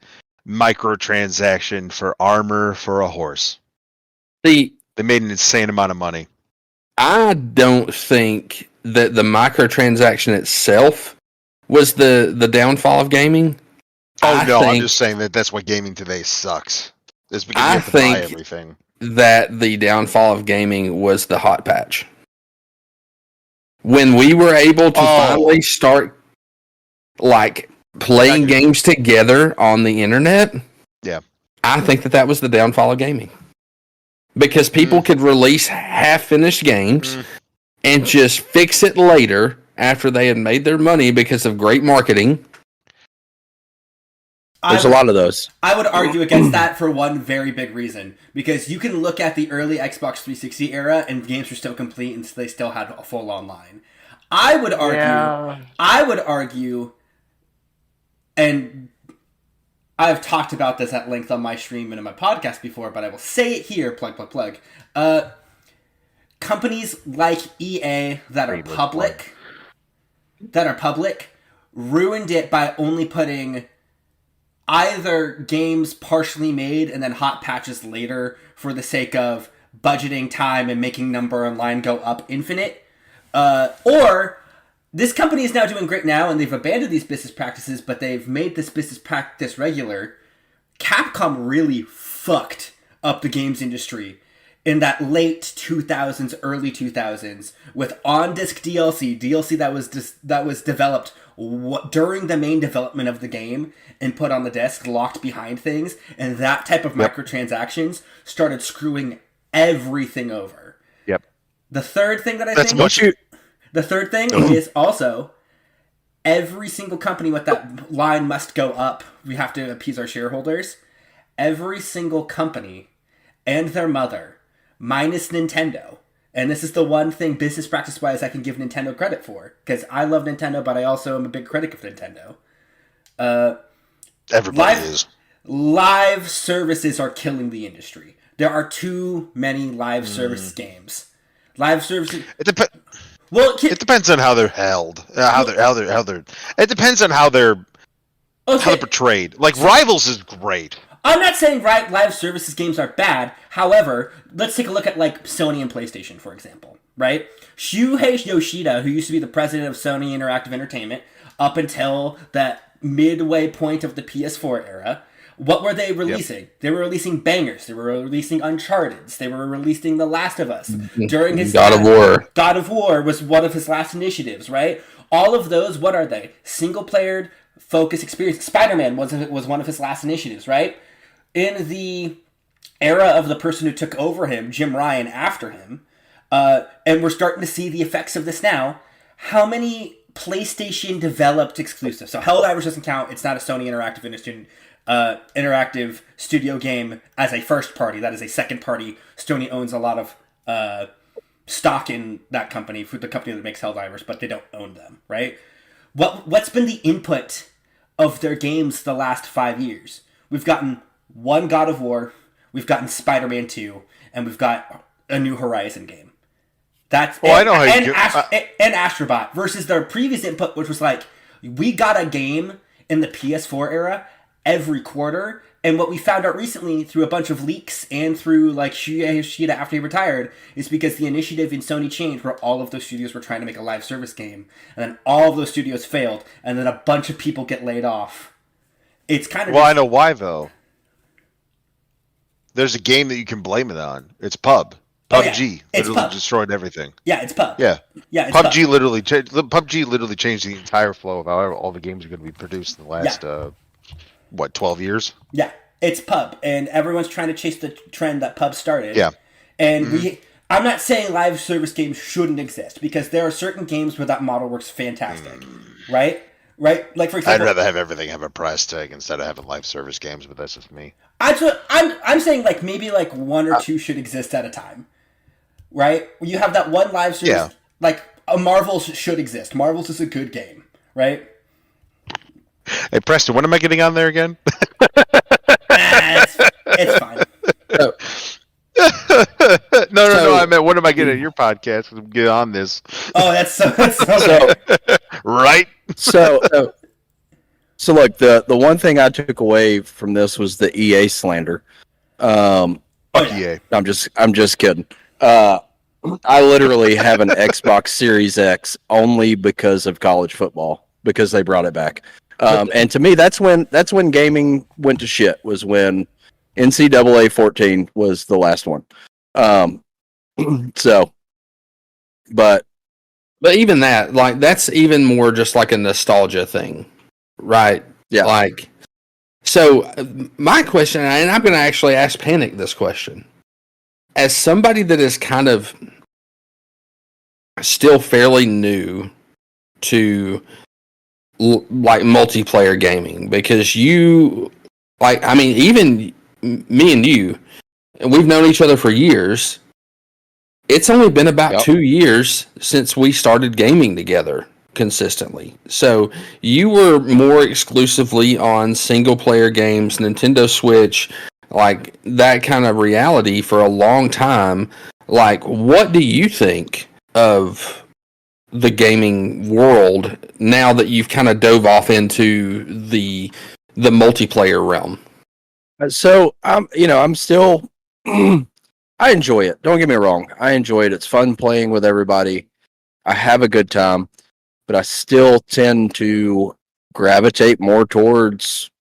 microtransaction for armor for a horse.
They
made an insane amount of money.
I don't think that the microtransaction itself was the downfall of gaming.
I'm just saying that's why gaming today sucks. It's because you have to buy everything.
That the downfall of gaming was the hot patch. When we were able to finally start like playing games together on the internet, I think that was the downfall of gaming. Because people could release half-finished games and just fix it later after they had made their money because of great marketing.
There's a lot of those.
I would argue against that for one very big reason. Because you can look at the early Xbox 360 era and games were still complete and they still had a full online. I would argue, and I've talked about this at length on my stream and in my podcast before, but I will say it here, plug. Companies like EA that are public, ruined it by only putting either games partially made and then hot patches later for the sake of budgeting time and making number online go up infinite. Or this company is now doing great now and they've abandoned these business practices, but they've made this business practice regular. Capcom really fucked up the games industry in that late 2000s, early 2000s with on-disc DLC that was developed during the main development of the game and put on the disc, locked behind things, and that type of microtransactions started screwing everything over.
Yep.
The third thing that The third thing is also every single company with that line must go up. We have to appease our shareholders. Every single company and their mother, minus Nintendo. And this is the one thing business practice-wise I can give Nintendo credit for. Because I love Nintendo, but I also am a big critic of Nintendo.
Everybody is.
Live services are killing the industry. There are too many live service games. Live services...
It depends on how they're held. It depends on how they're portrayed. Like Rivals is great.
I'm not saying live services games are bad. However, let's take a look at like Sony and PlayStation, for example. Right? Shuhei Yoshida, who used to be the president of Sony Interactive Entertainment, up until that midway point of the PS4 era. What were they releasing? Yep. They were releasing bangers. They were releasing Uncharted. They were releasing The Last of Us. During his
God of War.
God of War was one of his last initiatives, right? All of those, what are they? Single-player focus experience. Spider-Man was one of his last initiatives, right? In the era of the person who took over him, Jim Ryan, after him, and we're starting to see the effects of this now, how many PlayStation-developed exclusives? So Helldivers doesn't count. It's not a Sony interactive studio game as a first party. That is a second party. Sony owns a lot of stock in that company, for the company that makes Helldivers, but they don't own them, right? What's been the input of their games the last 5 years? We've gotten one God of War, we've gotten Spider-Man 2, and we've got a New Horizon game. That's and Astrobot versus their previous input, which was like, we got a game in the PS4 era every quarter, and what we found out recently through a bunch of leaks and through like Shuhei Yoshida after he retired is because the initiative in Sony changed where all of those studios were trying to make a live service game, and then all of those studios failed, and then a bunch of people get laid off. It's kind of
I know why though. There's a game that you can blame it on. It's PUBG. PUBG literally destroyed everything.
Yeah, it's PUBG.
Yeah,
it's
PUBG literally changed the entire flow of how all the games are going to be produced in the last 12 years?
Yeah, it's PUBG, and everyone's trying to chase the trend that PUBG started.
Yeah,
and I'm not saying live service games shouldn't exist, because there are certain games where that model works fantastic, right? Right? Like for example,
I'd rather have everything have a price tag instead of having live service games, but that's just me.
I'm saying like maybe like one or two should exist at a time, right? You have that one live service, like a Marvels should exist. Marvels is a good game, right?
Hey Preston, when am I getting on there again?
It's fine.
No. I meant when am I getting your podcast? Get on this.
Oh, that's so right.
So
So look, the one thing I took away from this was the EA slander.
Fuck EA.
I'm just kidding. I literally have an Xbox Series X only because of college football, because they brought it back. And to me, that's when gaming went to shit, was when NCAA 14 was the last one. So, but
even that, like, that's even more just like a nostalgia thing, right?
Yeah.
Like, so my question, and I'm going to actually ask Panic this question. As somebody that is kind of still fairly new to like multiplayer gaming, because you, like, I mean, even me and you, we've known each other for years. It's only been about 2 years since we started gaming together consistently. So you were more exclusively on single player games, Nintendo Switch, like that kind of reality for a long time. Like, what do you think of the gaming world now that you've kind of dove off into the multiplayer realm?
So I'm still I enjoy it. Don't get me wrong. I enjoy it. It's fun playing with everybody. I have a good time, but I still tend to gravitate more towards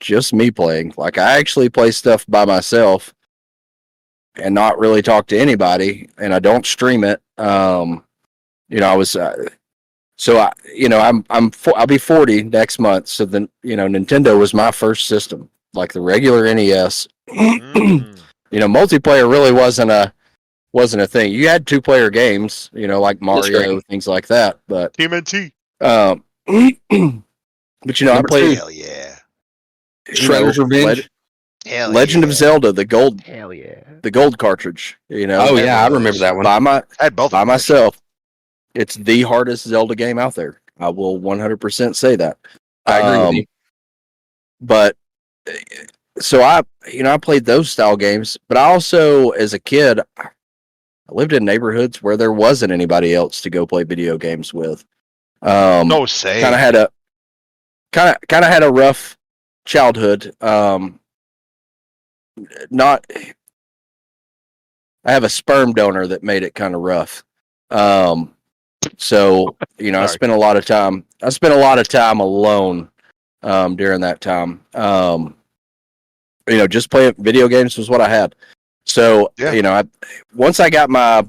just me playing. Like, I actually play stuff by myself and not really talk to anybody, and I don't stream it. I'll be 40 next month. So then, Nintendo was my first system, like the regular NES. Multiplayer really wasn't a thing. You had 2-player games, like Mario, things like that. But
TMNT.
But I played.
Hell yeah.
Shredder's Revenge.
Legend of Zelda, the gold.
Hell yeah.
The gold cartridge.
Oh yeah, I remember that one.
I had both
by myself. It's the hardest Zelda game out there. I will 100% say that.
I agree with you.
But so I played those style games, but I also, as a kid, I lived in neighborhoods where there wasn't anybody else to go play video games with.
No say.
Kind of had a rough childhood. I have a sperm donor that made it kind of rough. So I spent a lot of time alone during that time. Just playing video games was what I had. So once I got my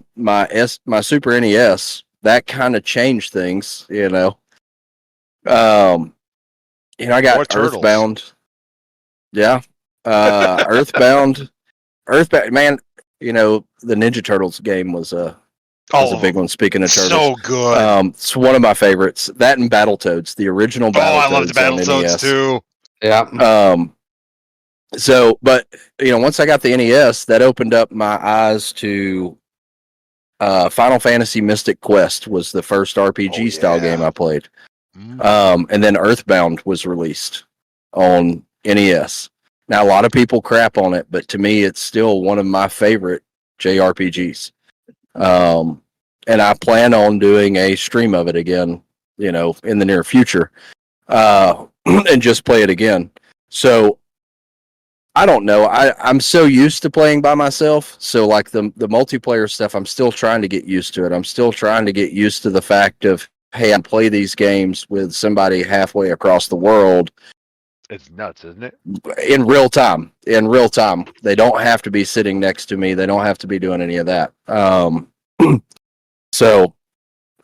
Super NES, that kind of changed things. I got Earthbound. Yeah, Earthbound. Man, the Ninja Turtles game was a big one. Speaking of turtles,
so good.
It's one of my favorites. That and Battletoads, the original Battletoads.
I love the Battletoads too.
Yeah.
So, but once I got the NES, that opened up my eyes to Final Fantasy Mystic Quest was the first RPG style game I played. And then Earthbound was released on NES. Now, a lot of people crap on it, but to me, it's still one of my favorite JRPGs. And I plan on doing a stream of it again, in the near future, and just play it again. So, I don't know. I'm so used to playing by myself. So, like the multiplayer stuff, I'm still trying to get used to it. I'm still trying to get used to the fact of, hey, I play these games with somebody halfway across the world.
It's nuts, isn't it?
In real time. They don't have to be sitting next to me. They don't have to be doing any of that. So,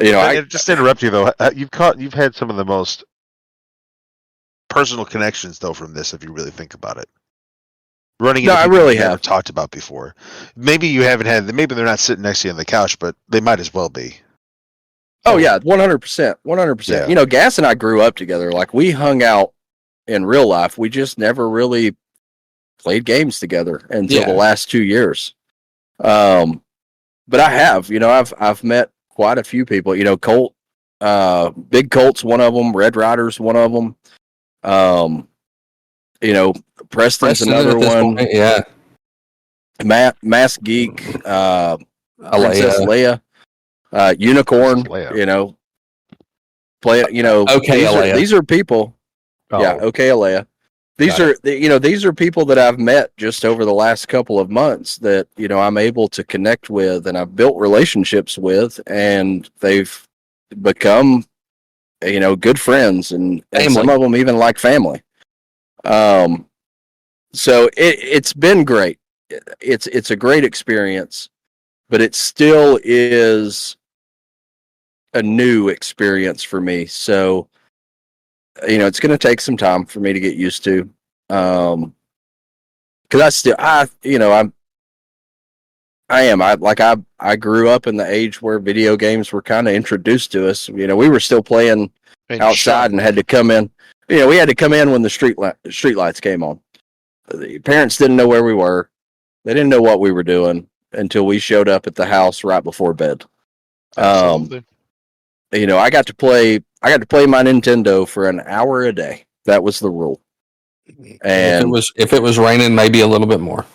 I just to interrupt you though. You've had some of the most personal connections though from this, if you really think about it. Running into people you never talked about before. Maybe you haven't had. Maybe they're not sitting next to you on the couch, but they might as well be.
Oh yeah, 100%, 100%.
Yeah.
Gas and I grew up together. Like, we hung out in real life. We just never really played games together until the last 2 years. But I have. I've met quite a few people. Colt, Big Colt's one of them. Red Rider's one of them. Preston's another one.
Point, yeah.
Mask Geek, Princess Leia, Unicorn.
Leia.
Play.
Okay,
these are people. Yeah, okay, Alea. These are people that I've met just over the last couple of months that, I'm able to connect with and I've built relationships with, and they've become, good friends and some of them even like family. So it's been great. It's a great experience, but it still is a new experience for me. So, it's going to take some time for me to get used to. Cause I grew up in the age where video games were kind of introduced to us. We were still playing outside and had to come in. We had to come in when the street lights came on. The parents didn't know where we were. They didn't know what we were doing until we showed up at the house right before bed.
Absolutely.
I got to play my Nintendo for an hour a day. That was the rule. And
if it was raining, maybe a little bit more.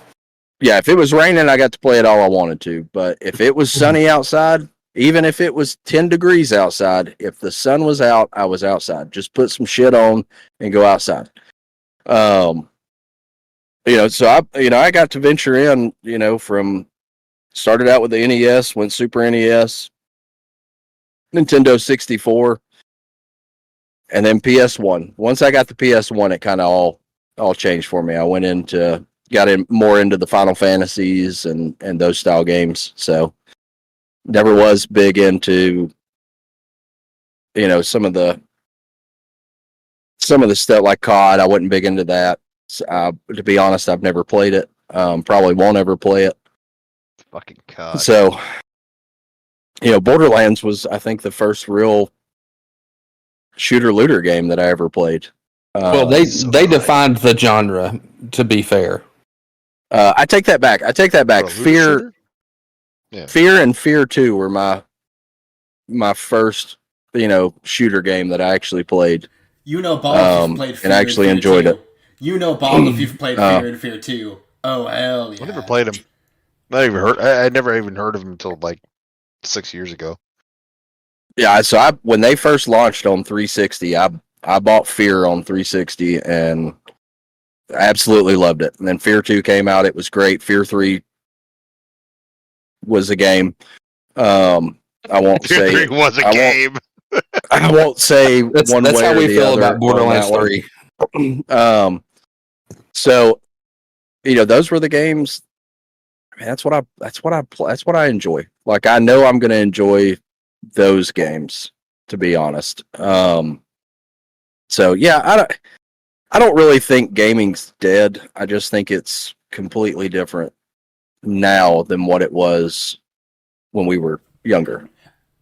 Yeah, if it was raining, I got to play it all I wanted to. But if it was sunny outside, even if it was 10 degrees outside, if the sun was out, I was outside. Just put some shit on and go outside. So I got to venture in, from started out with the NES, went Super NES, Nintendo 64, and then PS1. Once I got the PS1, it kind of all changed for me. I got more into the Final Fantasies and those style games. So never was big into, some of the stuff like COD. I wasn't big into that. To be honest, I've never played it. Probably won't ever play it.
Fucking COD.
So, Borderlands was, I think, the first real shooter-looter game that I ever played.
Well, they defined the genre, to be fair.
I take that back. Fear and Fear 2 were my first, shooter game that I actually played.
Ball, if you've played Fear
and I actually enjoyed it.
Ball, if you've played Fear and Fear 2. Oh, hell yeah.
I never played him. I never even heard of him until like 6 years ago.
Yeah, so when they first launched on 360, I bought Fear on 360 and I absolutely loved it. And then Fear 2 came out. It was great. Fear 3 was a game. I won't
Fear
say
3 was a game.
I won't say that's way
how we feel about
Borderlands 3. So, those were the games. Man, that's what I enjoy. Like, I know I'm going to enjoy those games, to be honest. So yeah, I don't really think gaming's dead. I just think it's completely different now than what it was when we were younger.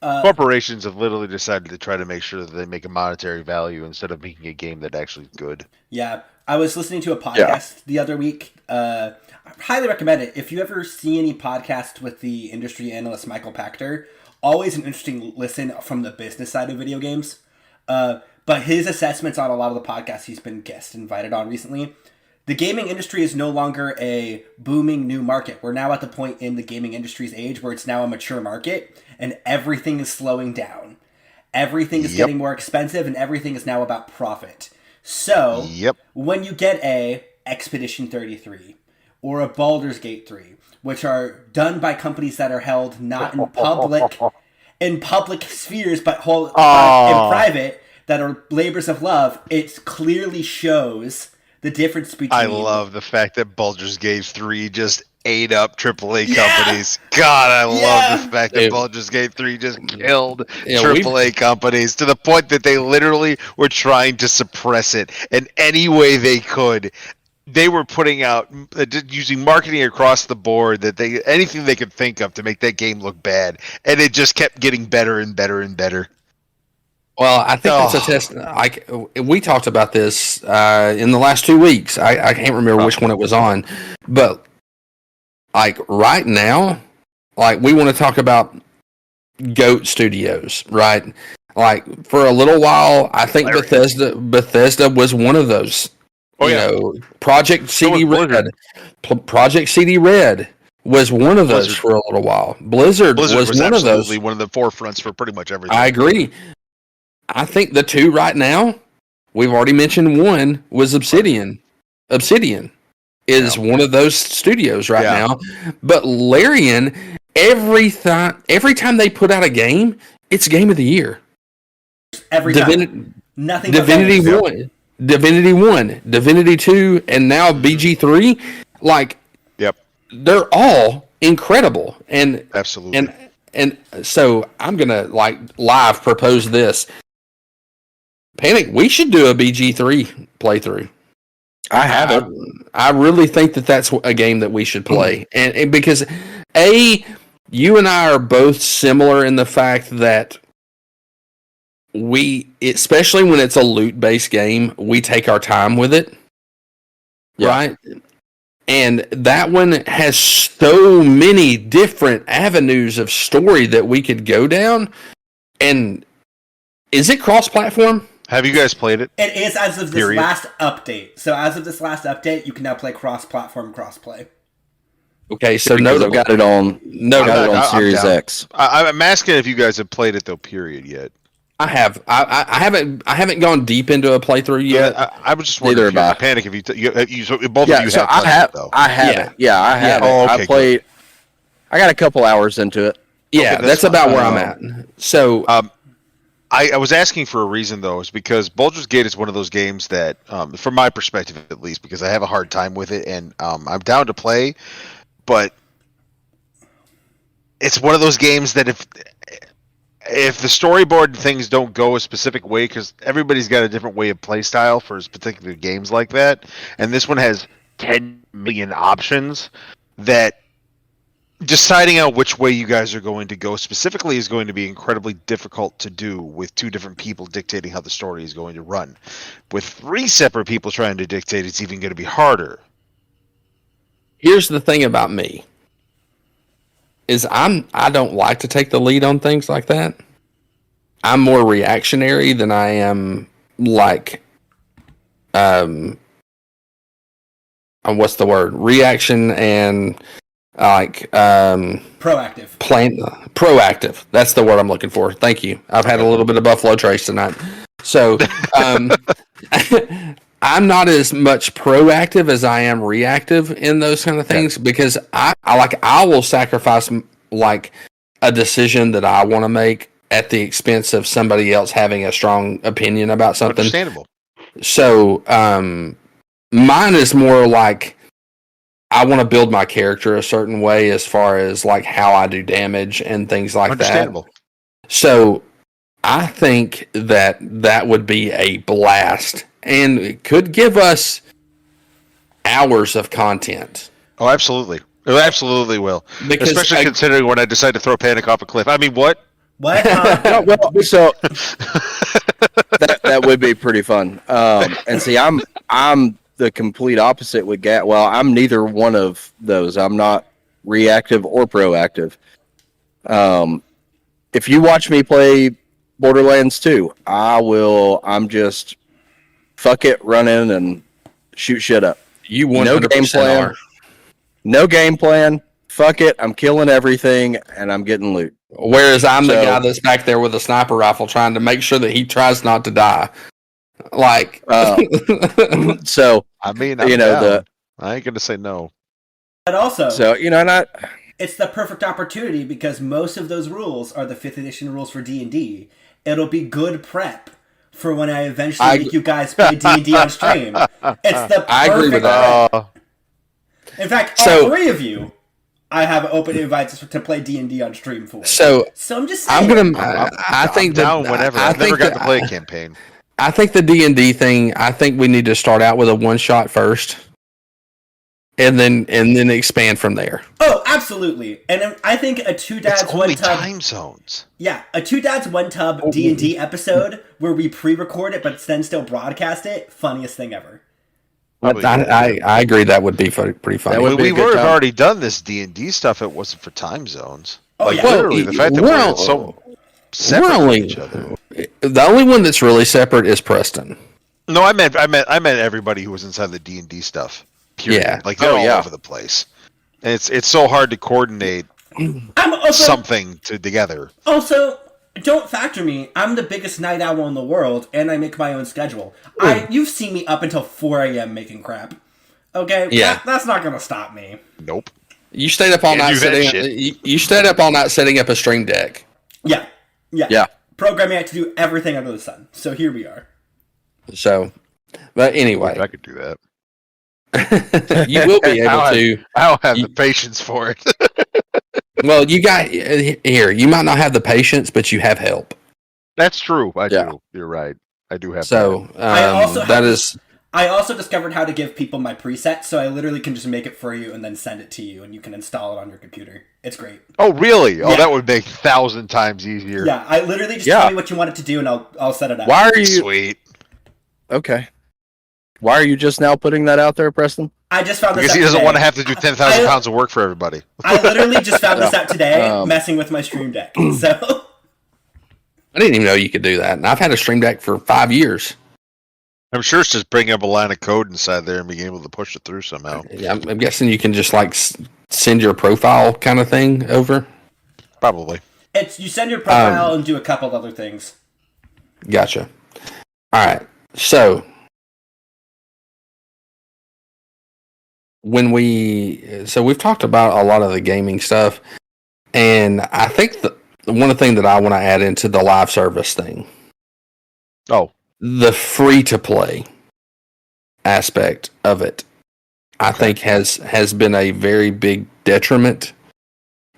Corporations have literally decided to try to make sure that they make a monetary value instead of making a game that actually is good.
Yeah, I was listening to a podcast the other week. I highly recommend it. If you ever see any podcast with the industry analyst Michael Pachter, always an interesting listen from the business side of video games. But his assessments on a lot of the podcasts he's been guest invited on recently, the gaming industry is no longer a booming new market. We're now at the point in the gaming industry's age where it's now a mature market and everything is slowing down. Everything is getting more expensive and everything is now about profit. So when you get a Expedition 33 or a Baldur's Gate 3, which are done by companies that are held not in public spheres but in private, that are labors of love, it clearly shows the difference between...
I love the fact that Baldur's Gate 3 just ate up AAA companies. God, I love the fact that Baldur's Gate 3 just killed AAA companies to the point that they literally were trying to suppress it in any way they could. They were putting out, using marketing across the board, anything they could think of to make that game look bad, and it just kept getting better and better and better.
Well, I think that's a test. We talked about this in the last 2 weeks. I can't remember which one it was on, but right now, we want to talk about GOAT Studios, right? For a little while, I think Bethesda was one of those. Project CD Red. Project CD Red was one of those for a little while. Blizzard was one of those.
One of the forefronts for pretty much everything.
I agree. I think the two right now We've already mentioned one was Obsidian. Obsidian is one of those studios right now. But Larian, every time they put out a game, it's game of the year.
Every time. Nothing.
Divinity 1, Divinity 1, Divinity 2, and now BG3. Like, they're all incredible. And
absolutely.
And so I'm gonna live propose this. Panic, we should do a BG3 playthrough.
I have it.
I really think that's a game that we should play. And because you and I are both similar in the fact that especially when it's a loot-based game, we take our time with it. Yeah. Right? And that one has so many different avenues of story that we could go down. And is it cross-platform?
Have you guys played it?
It is as of this last update. So as of this last update, you can now play cross-platform, cross-play.
Okay, so
I've got it on. On Series X.
I'm asking if you guys have played it though. Period. Yet.
I have. I haven't gone deep into a playthrough yet.
I was just wondering if you're Panic if you both of you have.
I have. Though. I have it. Yeah, I have it. Oh, okay, I played. Good. I got a couple hours into it.
Yeah, okay, that's about where I'm at. So.
I was asking for a reason though, is because Baldur's Gate is one of those games that, from my perspective at least, because I have a hard time with it, and I'm down to play, but it's one of those games that if the storyboard things don't go a specific way, because everybody's got a different way of play style for particular games like that, and this one has 10 million options, that deciding out which way you guys are going to go specifically is going to be incredibly difficult to do with two different people dictating how the story is going to run. With three separate people trying to dictate, it's even going to be harder.
Here's the thing about me. Is I don't like to take the lead on things like that. I'm more reactionary than I am what's the word? Reaction and
proactive.
Proactive. That's the word I'm looking for. Thank you. I've had a little bit of Buffalo Trace tonight. So I'm not as much proactive as I am reactive in those kind of things, because I will sacrifice a decision that I want to make at the expense of somebody else having a strong opinion about something.
Understandable.
So mine is more I want to build my character a certain way as far as how I do damage and things like that. So I think that would be a blast and it could give us hours of content.
Oh, absolutely. It absolutely will. Because especially considering when I decide to throw Panic off a cliff. I mean, what?
What?
So that would be pretty fun. And see, I'm the complete opposite with Gat. Well, I'm neither one of those. I'm not reactive or proactive. If you watch me play Borderlands 2, I'm just fuck it, run in and shoot shit up.
You 100% are.
No game plan. Fuck it, I'm killing everything and I'm getting loot.
Whereas I'm the guy that's back there with a sniper rifle trying to make sure that he tries not to die.
So
I mean, I ain't gonna say no.
But also,
so
it's the perfect opportunity because most of those rules are the 5th edition rules for D&D. It'll be good prep for when I eventually make you guys play D&D on stream. It's the perfect
I agree with that.
In fact, all three of you, I have open invites to play D&D on stream for.
So
I'm just saying.
I think
down whenever. I've never got to play a campaign.
I think the D&D thing, I think we need to start out with a one-shot first. And then expand from there.
Oh, absolutely. And I think a Two Dads One Tub
time zones.
Yeah, a Two Dads One Tub D&D episode where we pre-record it but then still broadcast it. Funniest thing ever.
I agree that would be pretty funny.
We would have already done this D&D stuff if it wasn't for time zones.
Oh, yeah.
Literally, the fact that we're so separate from each other.
The only one that's really separate is Preston.
No, I meant everybody who was inside the D&D stuff. Period.
Yeah.
They're all over the place. And it's so hard to coordinate something together.
Also, Don't factor me. I'm the biggest night owl in the world, and I make my own schedule. You've seen me up until 4 a.m. making crap. Okay?
Yeah.
That's not going to stop me.
Nope.
You stayed up all night you stayed up all night setting up a stream deck.
Yeah. Programming I to do everything under the sun. So here we are.
So, but anyway.
I could do that.
You will be able to.
I don't have the patience for it.
Well, you got here. You might not have the patience, but you have help.
That's true. I do. You're right. I do have.
So
I also discovered how to give people my presets, so I literally can just make it for you and then send it to you, and you can install it on your computer. It's great.
Oh, really? Oh, that would make 1,000 times easier.
Yeah, I literally just tell me what you want it to do, and I'll set it up.
Why are you
sweet?
Okay. Why are you just now putting that out there, Preston?
I just found this
because
out
he doesn't
today.
want to have to do 10,000 pounds of work for everybody.
I literally just found this out today, messing with my stream deck. So
I didn't even know you could do that, and I've had a stream deck for 5 years.
I'm sure it's just bringing up a line of code inside there and being able to push it through somehow.
Yeah, I'm guessing you can just like send your profile kind of thing over.
Probably.
It's you send your profile and do a couple other things.
Gotcha. All right. So we've talked about a lot of the gaming stuff, and I think one thing that I want to add into the live service thing. The free to play aspect of it, I think has been a very big detriment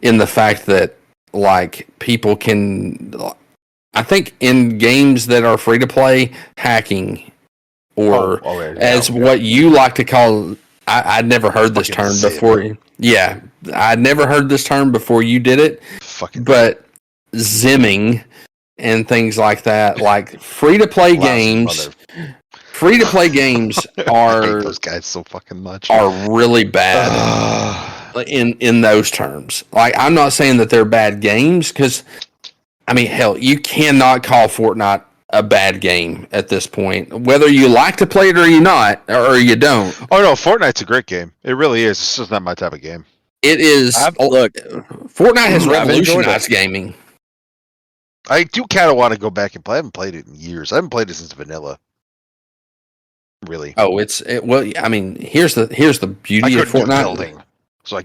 in the fact that like people can, I think in games that are free to play, hacking or what you like to call, I'd never heard this term before. Yeah, I'd never heard this term before you did it. But zimming and things like that, like free to play games. Free to play games are
I hate those guys so fucking much.
Are really bad in those terms. Like I'm not saying that they're bad games because I mean hell, you cannot call Fortnite a bad game at this point, whether you like to play it or you don't.
Oh no, Fortnite's a great game. It really is. It's just not my type of game.
It is. Fortnite has revolutionized gaming.
I do kind of want to go back and play. I haven't played it in years. I haven't played it since vanilla. Really?
Oh, well. I mean, here's the beauty of Fortnite.
Building, so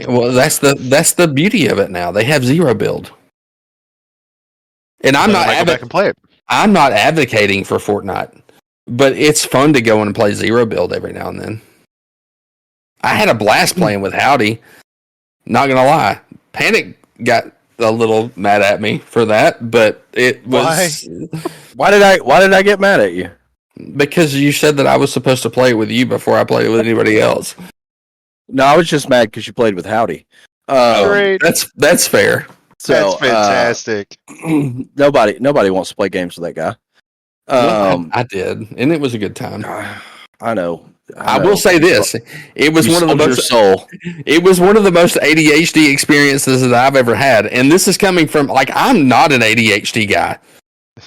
well, that's the beauty of it. Now they have zero build, and I'm not
go back and play it.
I'm not advocating for Fortnite, but it's fun to go and play zero build every now and then. I had a blast playing with Howdy. Not gonna lie, Panic got a little mad at me for that, but it was.
Why did I get mad at you?
Because you said that I was supposed to play it with you before I played it with anybody else.
No, I was just mad because you played with Howdy.
That's fair.
So,
that's fantastic.
Nobody wants to play games with that guy.
I did, and it was a good time.
I know.
I will say this: it was one of the most. It was one of the most ADHD experiences that I've ever had, and this is coming from like I'm not an ADHD guy.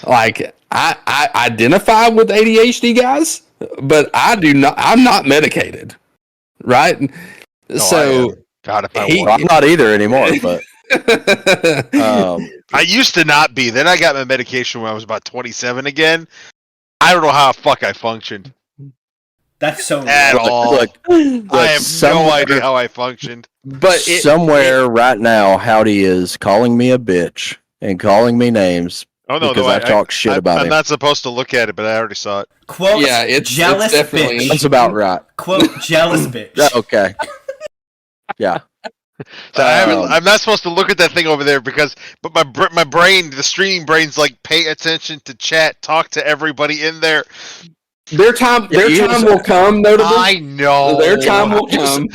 Like I identify with ADHD guys, but I'm not medicated, right?
No,
so
God,
I'm not either anymore. But
I used to not be. Then I got my medication when I was about 27 again. I don't know how the fuck I functioned.
That's so
at all.
Look,
I have no idea how I functioned.
But somewhere right now, Howdy is calling me a bitch and calling me names.
Oh no,
because I talk shit about him.
I'm not supposed to look at it, but I already saw it.
Quote,
yeah, it's
jealous bitch.
That's about right.
Quote, jealous bitch.
Okay. Yeah.
So I'm not supposed to look at that thing over there but my brain, the streaming brain's like, pay attention to chat, talk to everybody in there.
Their time will come, notably.
I know.
Their time will come.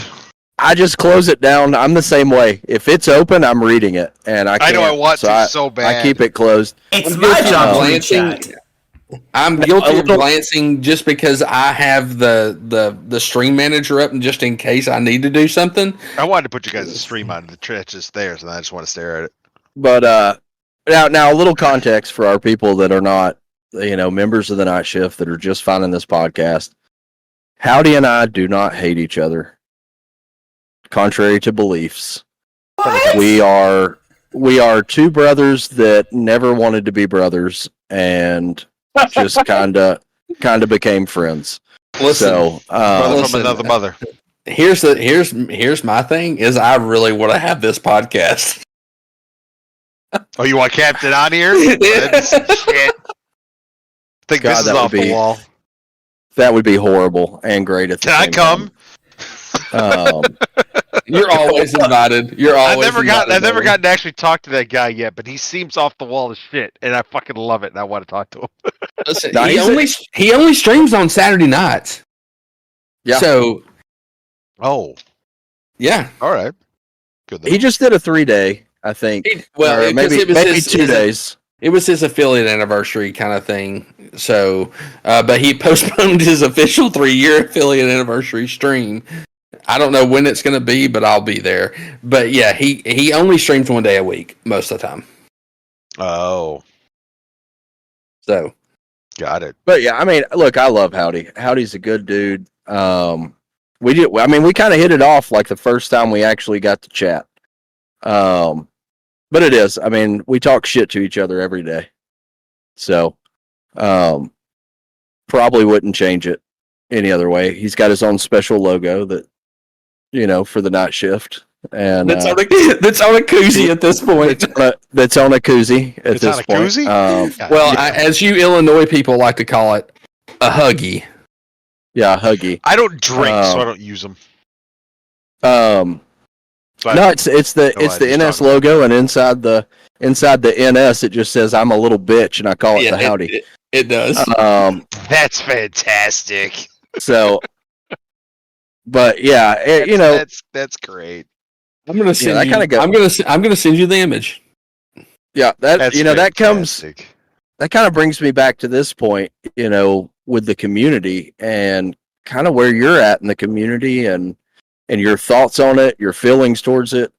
I just close it down. I'm the same way. If it's open, I'm reading it, and I know
I want to so bad.
I keep it closed.
It's my job to chat.
I'm guilty of glancing just because I have the stream manager up, and just in case I need to do something.
I wanted to put you guys' stream on the chat just there, so I just want to stare at it.
But now a little context for our people that are not, members of the Night Shift that are just finding this podcast. Howdy and I do not hate each other. Contrary to beliefs,
what?
we are we are two brothers that never wanted to be brothers and just kind of became friends.
Listen,
brother from another mother.
Here's my thing is I really want to have this podcast.
Oh, you want Captain on here? Shit. I think
God,
this is off the wall.
That would be horrible and great at the
Can
same
I come?
You're always invited. I've never
gotten to actually talk to that guy yet, but he seems off the wall as shit, and I fucking love it, and I want to talk to him.
Listen, he only streams on Saturday nights.
Yeah.
So.
Oh.
Yeah.
All right. Good.
He just did a 3-day, I think. Maybe 2 days.
It was his affiliate anniversary kind of thing. So, but he postponed his official 3-year affiliate anniversary stream. I don't know when it's going to be, but I'll be there. But yeah, he only streams 1 day a week most of the time.
Oh.
So.
Got it.
But yeah, I mean, look, I love Howdy. Howdy's a good dude. We kind of hit it off like the first time we actually got to chat. But it is. I mean, we talk shit to each other every day. So, probably wouldn't change it any other way. He's got his own special logo that, for the night shift. And
that's on a koozie at this point.
That's on a koozie at this point.
Koozie?
As you Illinois people like to call it, a huggy.
Yeah, a huggy.
I don't drink, so I don't use them.
It's the NS logo, and inside the NS it just says "I'm a little bitch," and I call it the Howdy.
It does.
That's fantastic.
So, but yeah,
that's great.
I'm gonna send you. I'm gonna send you the image.
Yeah, that kind of brings me back to this point, with the community and kind of where you're at in the community and your thoughts on it, your feelings towards it,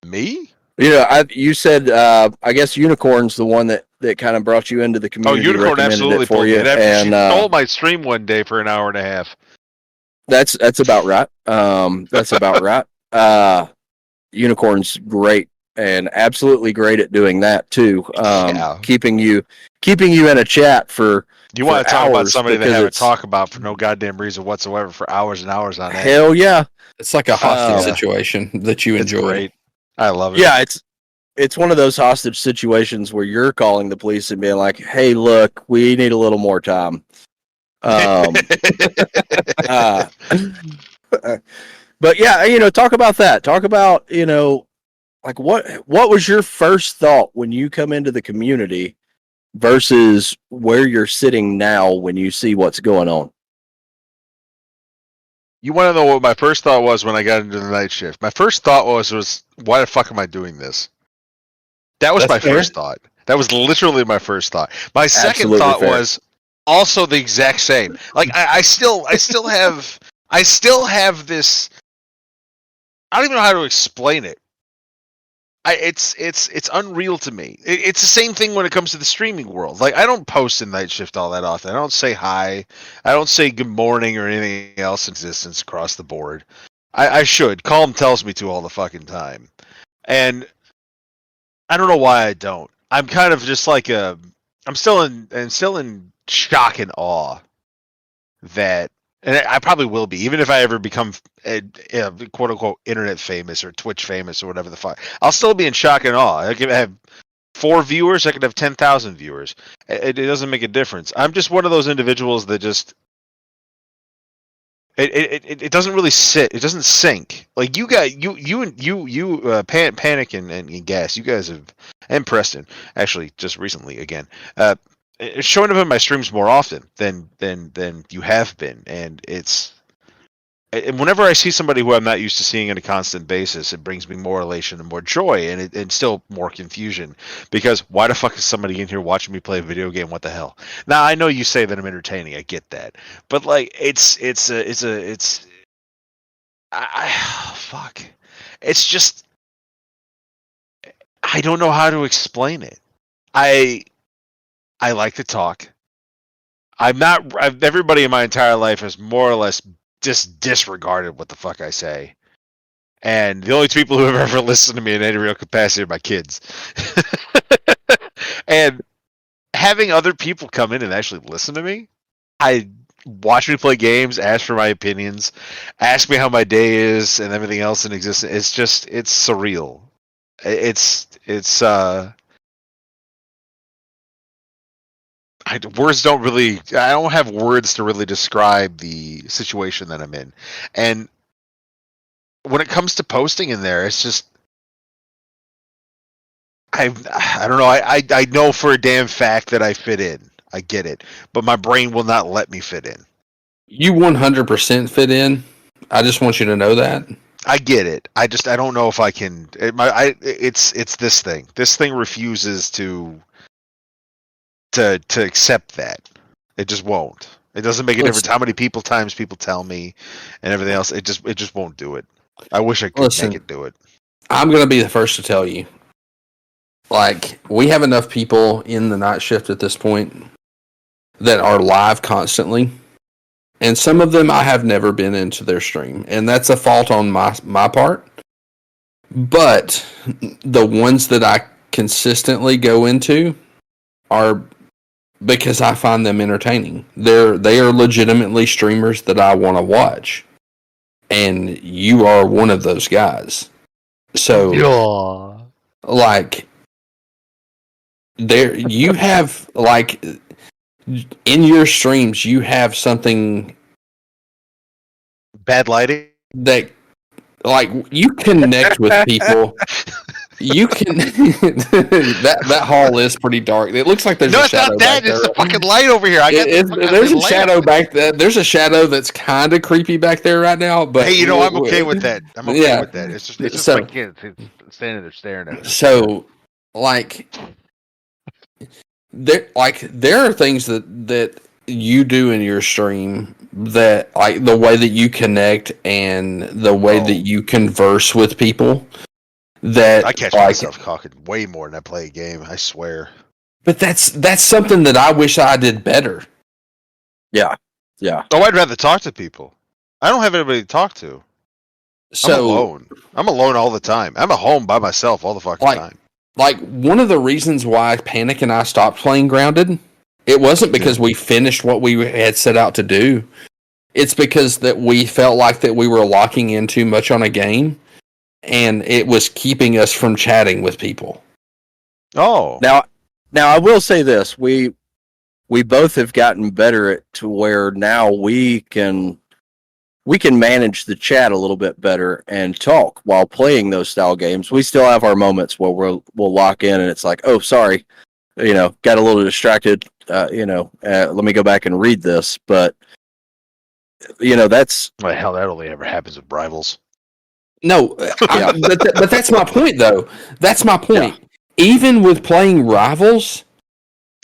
Me?
You said, I guess Unicorn's the one that kind of brought you into the community.
Oh, Unicorn absolutely
for you.
And she stole my stream one day for an hour and a half.
That's about right. That's about right. Unicorn's great and absolutely great at doing that too. Keeping you in a chat for.
You want to talk about somebody that haven't talked about for no goddamn reason whatsoever for hours and hours on end.
Hell yeah.
It's like a hostage situation that you enjoy.
Great. I love it.
Yeah, it's one of those hostage situations where you're calling the police and being like, "Hey, look, we need a little more time." But yeah, talk about that. Talk about, like what was your first thought when you come into the community versus where you're sitting now when you see what's going on?
You want to know what my first thought was when I got into the night shift? My first thought was why the fuck am I doing this? That was my first thought. That was literally my first thought. My second thought was also the exact same. Like I still have this. I don't even know how to explain it. It's unreal to me. It's the same thing when it comes to the streaming world. Like, I don't post in Night Shift all that often. I don't say hi. I don't say good morning or anything else in existence across the board. I should. Calm tells me to all the fucking time. And I don't know why I don't. I'm kind of just like I'm still in shock and awe that. And I probably will be, even if I ever become quote unquote internet famous or Twitch famous or whatever the fuck. I'll still be in shock and awe. I could have 4 viewers, I could have 10,000 viewers. It doesn't make a difference. I'm just one of those individuals that just it doesn't really sit. It doesn't sink. Like you guys, Panic and Gas, you guys have, and Preston actually just recently again. It's showing up in my streams more often than you have been, and whenever I see somebody who I'm not used to seeing on a constant basis, it brings me more elation and more joy, and still more confusion, because why the fuck is somebody in here watching me play a video game? What the hell? Now I know you say that I'm entertaining, I get that, but like fuck, it's just I don't know how to explain it. I like to talk. Everybody in my entire life has more or less just disregarded what the fuck I say. And the only two people who have ever listened to me in any real capacity are my kids. And having other people come in and actually listen to me, watch me play games, ask for my opinions, ask me how my day is and everything else in existence. It's surreal. I don't have words to really describe the situation that I'm in. And when it comes to posting in there, it's just, I don't know. I know for a damn fact that I fit in. I get it, but my brain will not let me fit in.
You 100% fit in. I just want you to know that.
I get it. I don't know if I can. It's this thing. This thing refuses to accept that. It just won't. It doesn't make a difference how many people tell me and everything else. It just won't do it. I wish I could make it do it.
I'm gonna be the first to tell you. Like, we have enough people in the night shift at this point that are live constantly, and some of them I have never been into their stream, and that's a fault on my part. But the ones that I consistently go into are because I find them entertaining. They are legitimately streamers that I want to watch, and you are one of those guys. So, like, there you have, like, in your streams you have something
bad lighting
that, like, you connect with people. You can that hall is pretty dark. It looks like there's a shadow.
No, it's not that. It's the fucking light over here.
There's a shadow back there. There's a shadow that's kind of creepy back there right now. But
hey, I'm okay with that. I'm okay with that. It's just my kids standing there staring at me.
So, like, there are things that you do in your stream that, like, the way that you connect and the way that you converse with people. That
I catch myself talking way more than I play a game. I swear.
But that's something that I wish I did better.
Yeah.
Oh, I'd rather talk to people. I don't have anybody to talk to. I'm alone. I'm alone all the time. I'm at home by myself all the fucking time.
Like, one of the reasons why Panic and I stopped playing Grounded, it wasn't because we finished what we had set out to do. It's because that we felt like that we were locking in too much on a game. And it was keeping us from chatting with people.
Oh. Now I will say this. We both have gotten better at to where now we can manage the chat a little bit better and talk while playing those style games. We still have our moments where we'll lock in and it's like, oh, sorry, got a little distracted. Let me go back and read this. But that's
well, hell, that only ever happens with rivals.
No, but that's my point, though. That's my point. Yeah. Even with playing rivals,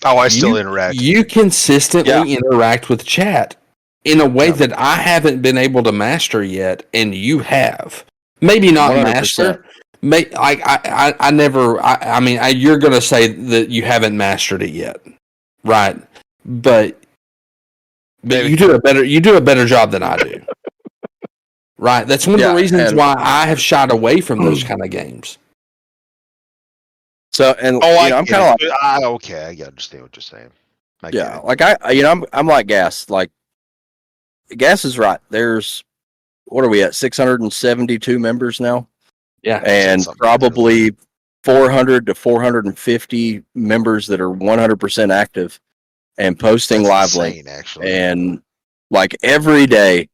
I still interact.
You consistently interact with chat in a way that I haven't been able to master yet, and you have. Maybe not 100%. Master. I never. I mean, you're going to say that you haven't mastered it yet, right? But you do a better job than I do. Right, that's one of the reasons why I have shied away from those kind of games.
So, and I'm kind of like,
okay, I understand what you're saying.
Like I'm like Gas. Like, Gas is right. There's, what are we at? 672 members now.
Yeah,
and probably 400 to 450 members that are 100% active and posting lively.
Insane, actually.
And like every day,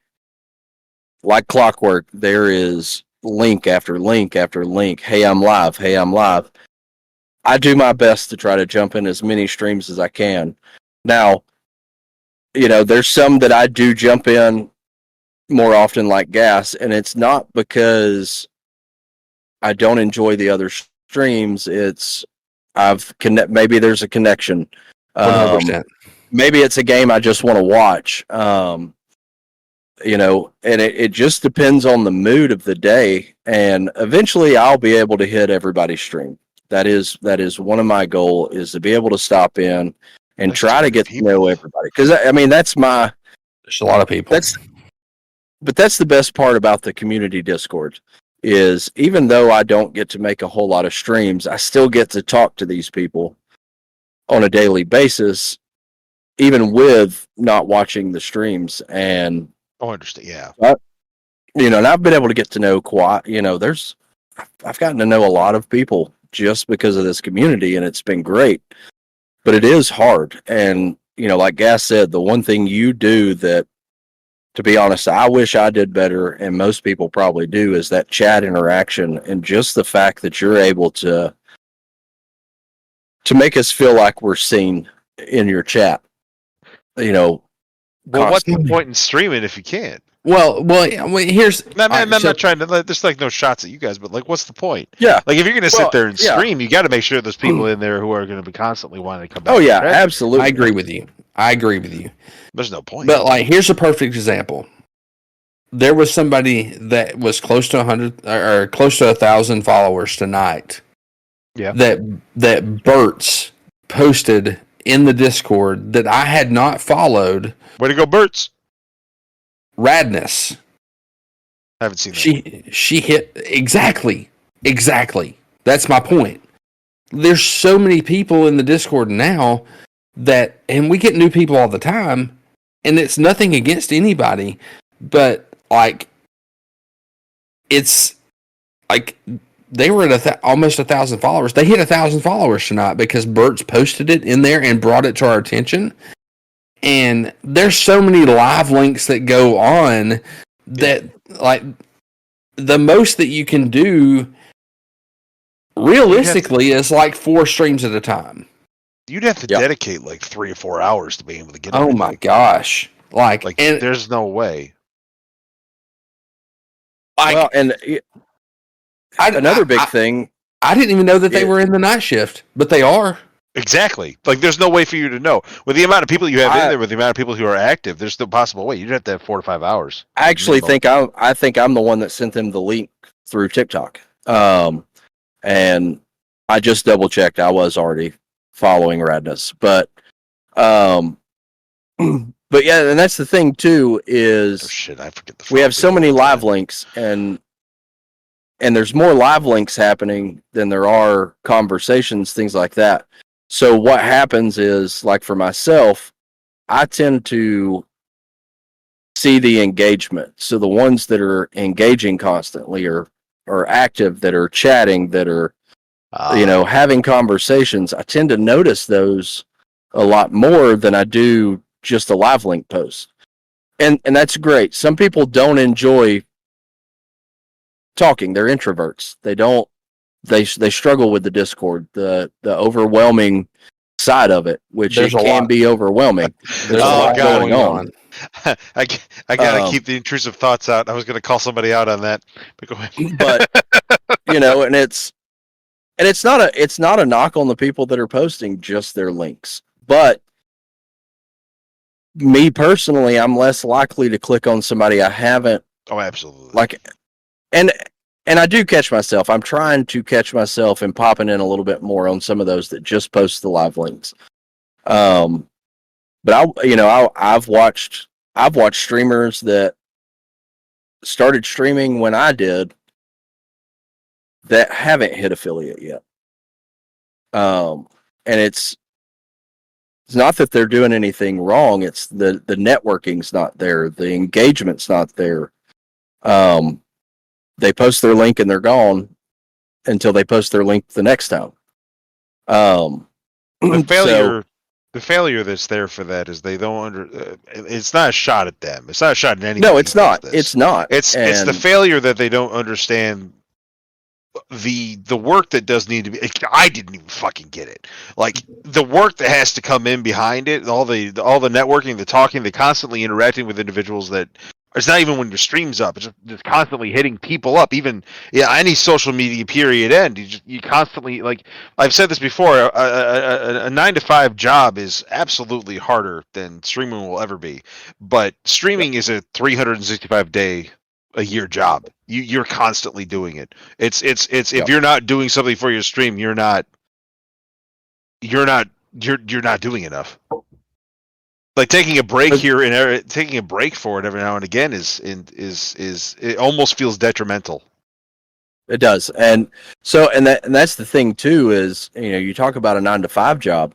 like clockwork, there is link after link after link. Hey, I'm live. Hey, I'm live. I do my best to try to jump in as many streams as I can. Now, there's some that I do jump in more often, like Gas, and it's not because I don't enjoy the other streams. It's maybe there's a connection.
100%.
Maybe it's a game I just want to watch. And it just depends on the mood of the day. And eventually I'll be able to hit everybody's stream. That is one of my goals, is to be able to stop in and try to get to know everybody. Because I mean, there's a lot of people. But that's the best part about the community Discord. is even though I don't get to make a whole lot of streams, I still get to talk to these people on a daily basis, even with not watching the streams. And
I understand. Yeah.
And I've been able to get to know I've gotten to know a lot of people just because of this community, and it's been great. But it is hard. And, like Gas said, the one thing you do that, to be honest, I wish I did better, and most people probably do, is that chat interaction, and just the fact that you're able to make us feel like we're seen in your chat.
Well, what's the point in streaming if you can't?
Well, here's.
I'm not trying to. There's like no shots at you guys, but like, what's the point?
Yeah.
Like, if you're gonna sit there and stream, you got to make sure there's people in there who are going to be constantly wanting to come back.
Oh yeah, absolutely.
I agree with you.
There's no point.
But like, here's a perfect example. There was somebody that was close to 100 or close to 1,000 followers tonight.
Yeah.
That Bert's posted in the Discord that I had not followed.
Way to go, Bert's.
Radness.
I haven't seen that.
She hit exactly. That's my point. There's so many people in the Discord now and we get new people all the time, and it's nothing against anybody, but like, it's like they were at almost 1,000 followers. They hit 1,000 followers tonight because Bert's posted it in there and brought it to our attention. And there's so many live links that go on that, like, the most that you can do realistically is like 4 streams at a time.
You'd have to dedicate like 3 or 4 hours to be able to get.
Oh my gosh! And
there's no way.
Well, and another big thing.
I didn't even know that they were in the night shift, but they are.
Exactly. Like, there's no way for you to know. With the amount of people you have in there, with the amount of people who are active, there's no possible way. You'd have to have 4 to 5 hours.
I actually think I'm the one that sent them the link through TikTok. And I just double checked. I was already following Radness, but yeah, and that's the thing too, is
I forget
we have so many live links, and there's more live links happening than there are conversations, things like that. So what happens is, like for myself, I tend to see the engagement. So the ones that are engaging constantly are active, that are chatting, that are having conversations. I tend to notice those a lot more than I do just a live link post. And that's great. Some people don't enjoy talking. They're introverts. They struggle with the Discord, the overwhelming side of it, which it can be overwhelming. There's a lot going on.
I gotta keep the intrusive thoughts out. I was gonna call somebody out on that.
But and it's not a knock on the people that are posting just their links. But me personally, I'm less likely to click on somebody I haven't.
Oh, absolutely.
And I do catch myself. I'm trying to catch myself and popping in a little bit more on some of those that just post the live links. But I've watched streamers that started streaming when I did that haven't hit affiliate yet. And it's not that they're doing anything wrong. It's the networking's not there. The engagement's not there. They post their link and they're gone until they post their link the next time.
The failure that's there for that is they don't it's not a shot at them. It's not a shot at anyone.
No, it's not. It's not.
It's the failure that they don't understand the work that does need to be. I didn't even fucking get it. Like, the work that has to come in behind it, all the networking, the talking, the constantly interacting with individuals that. It's not even when your stream's up. It's just constantly hitting people up. Even any social media period end, you constantly, like I've said this before. A 9 to 5 job is absolutely harder than streaming will ever be. But streaming is a 365 day a year job. You're constantly doing it. It's if you're not doing something for your stream, you're not doing enough. Like, taking a break here and taking a break for it every now and again is it almost feels detrimental.
It does. And so, and that's the thing too, is, you talk about a 9-to-5 job,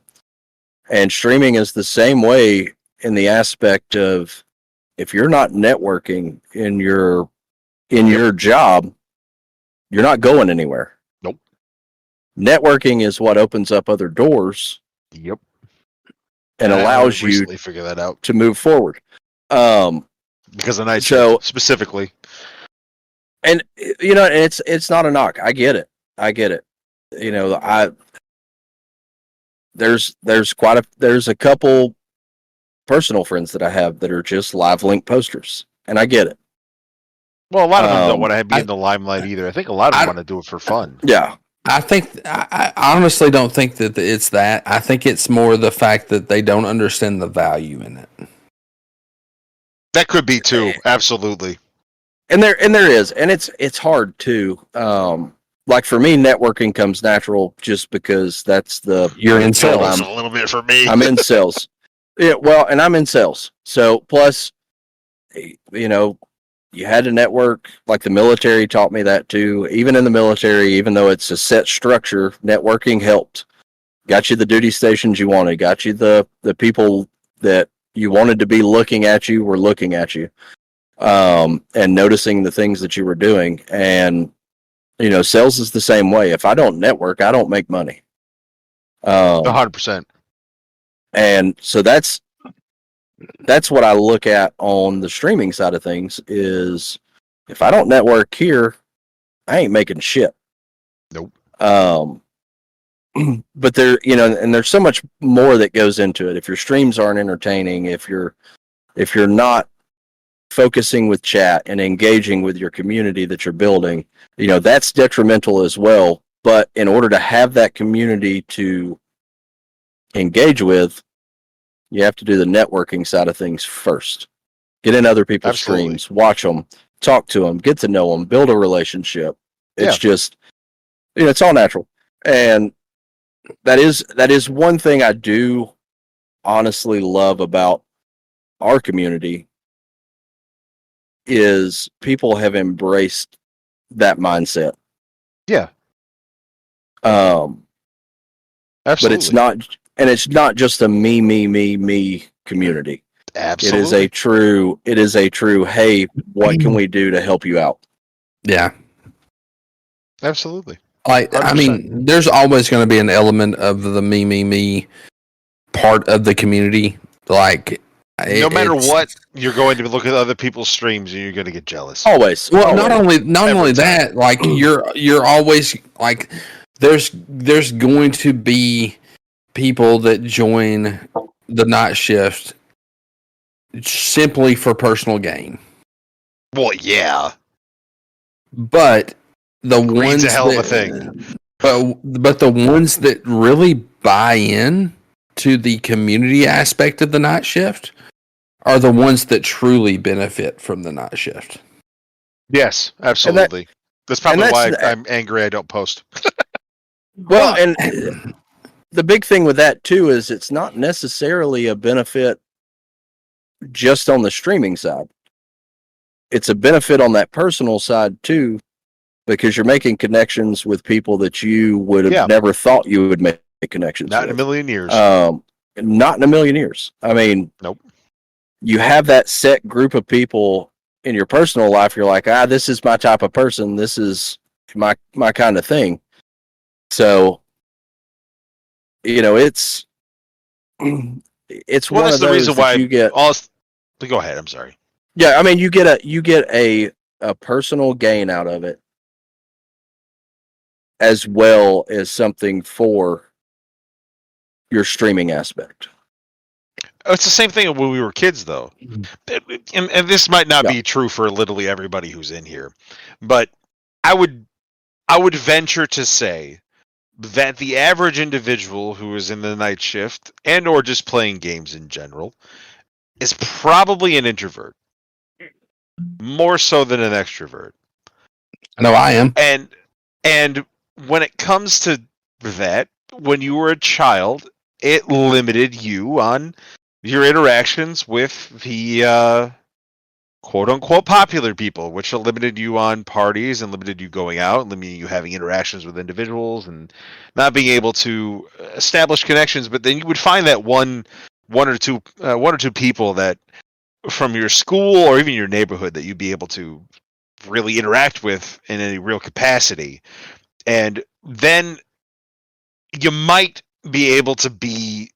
and streaming is the same way in the aspect of, if you're not networking in your job, you're not going anywhere.
Nope.
Networking is what opens up other doors.
Yep.
And allows you
figure that out
to move forward.
Because of night shift, specifically.
And it's not a knock. I get it. There's a couple personal friends that I have that are just live link posters, and I get it.
Well, a lot of them don't want to be in the limelight either. I think a lot of them want to do it for fun.
Yeah.
I honestly don't think that it's that. I think it's more the fact that they don't understand the value in it.
That could be too. Absolutely.
And there is, and it's hard too. Like for me, networking comes natural just because
you're in sales.
A little bit for me.
I'm in sales. Yeah, well, and I'm in sales. So plus, you had to network. Like the military taught me that too. Even in the military, even though it's a set structure, networking helped. Got you the duty stations you wanted. Got you the people that you wanted to be looking at you were looking at you, and noticing the things that you were doing. And sales is the same way. If I don't network, I don't make money.
100%.
And so that's what I look at on the streaming side of things, is if I don't network here, I ain't making shit.
Nope.
But and there's so much more that goes into it. If your streams aren't entertaining, if you're not focusing with chat and engaging with your community that you're building, that's detrimental as well. But in order to have that community to engage with, you have to do the networking side of things first. Get in other people's streams, watch them, talk to them, get to know them, build a relationship. It's just, it's all natural. And that is one thing I do honestly love about our community, is people have embraced that mindset.
Yeah.
Absolutely. But it's not just a me community.
Absolutely.
It is a true, hey, what can we do to help you out?
Yeah.
Absolutely.
I mean, there's always going to be an element of the me part of the community. Like,
no matter what, you're going to look at other people's streams and you're going to get jealous.
Always.
Well,
always.
not only that, like you're always like, there's going to be people that join the night shift simply for personal gain.
Well, yeah.
But the ones
a hell of a thing.
But the ones that really buy in to the community aspect of the night shift are the ones that truly benefit from the night shift.
Yes, absolutely. That's probably why I'm angry I don't post.
Well, and the big thing with that too is it's not necessarily a benefit just on the streaming side. It's a benefit on that personal side too, because you're making connections with people that you would have never thought you would make connections with.
Not in a million years.
Not in a million years. I mean,
nope.
You have that set group of people in your personal life. You're like, this is my type of person. This is my kind of thing. So, it's one
that's
of those
the reason why
you get.
Go ahead. I'm sorry.
Yeah, I mean, you get a personal gain out of it, as well as something for your streaming aspect.
It's the same thing when we were kids, though. And this might not be true for literally everybody who's in here, but I would venture to say that the average individual who is in the night shift and or just playing games in general is probably an introvert, more so than an extrovert.
No, I am.
And when it comes to that, when you were a child, it limited you on your interactions with the quote unquote popular people, which limited you on parties and limited you going out, limiting you having interactions with individuals and not being able to establish connections. But then you would find that one or two people that from your school or even your neighborhood that you'd be able to really interact with in any real capacity. And then you might be able to be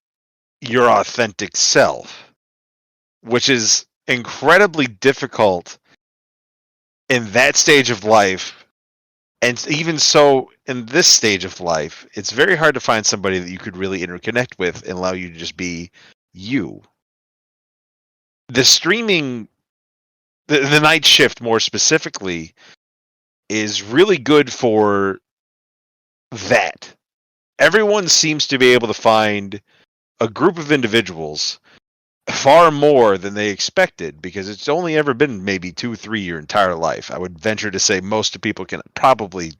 your authentic self, which is incredibly difficult in that stage of life. And even so, in this stage of life, it's very hard to find somebody that you could really interconnect with and allow you to just be you. The streaming, the night shift more specifically, is really good for that. Everyone seems to be able to find a group of individuals far more than they expected, because it's only ever been maybe 2-3 your entire life. I would venture to say most people can probably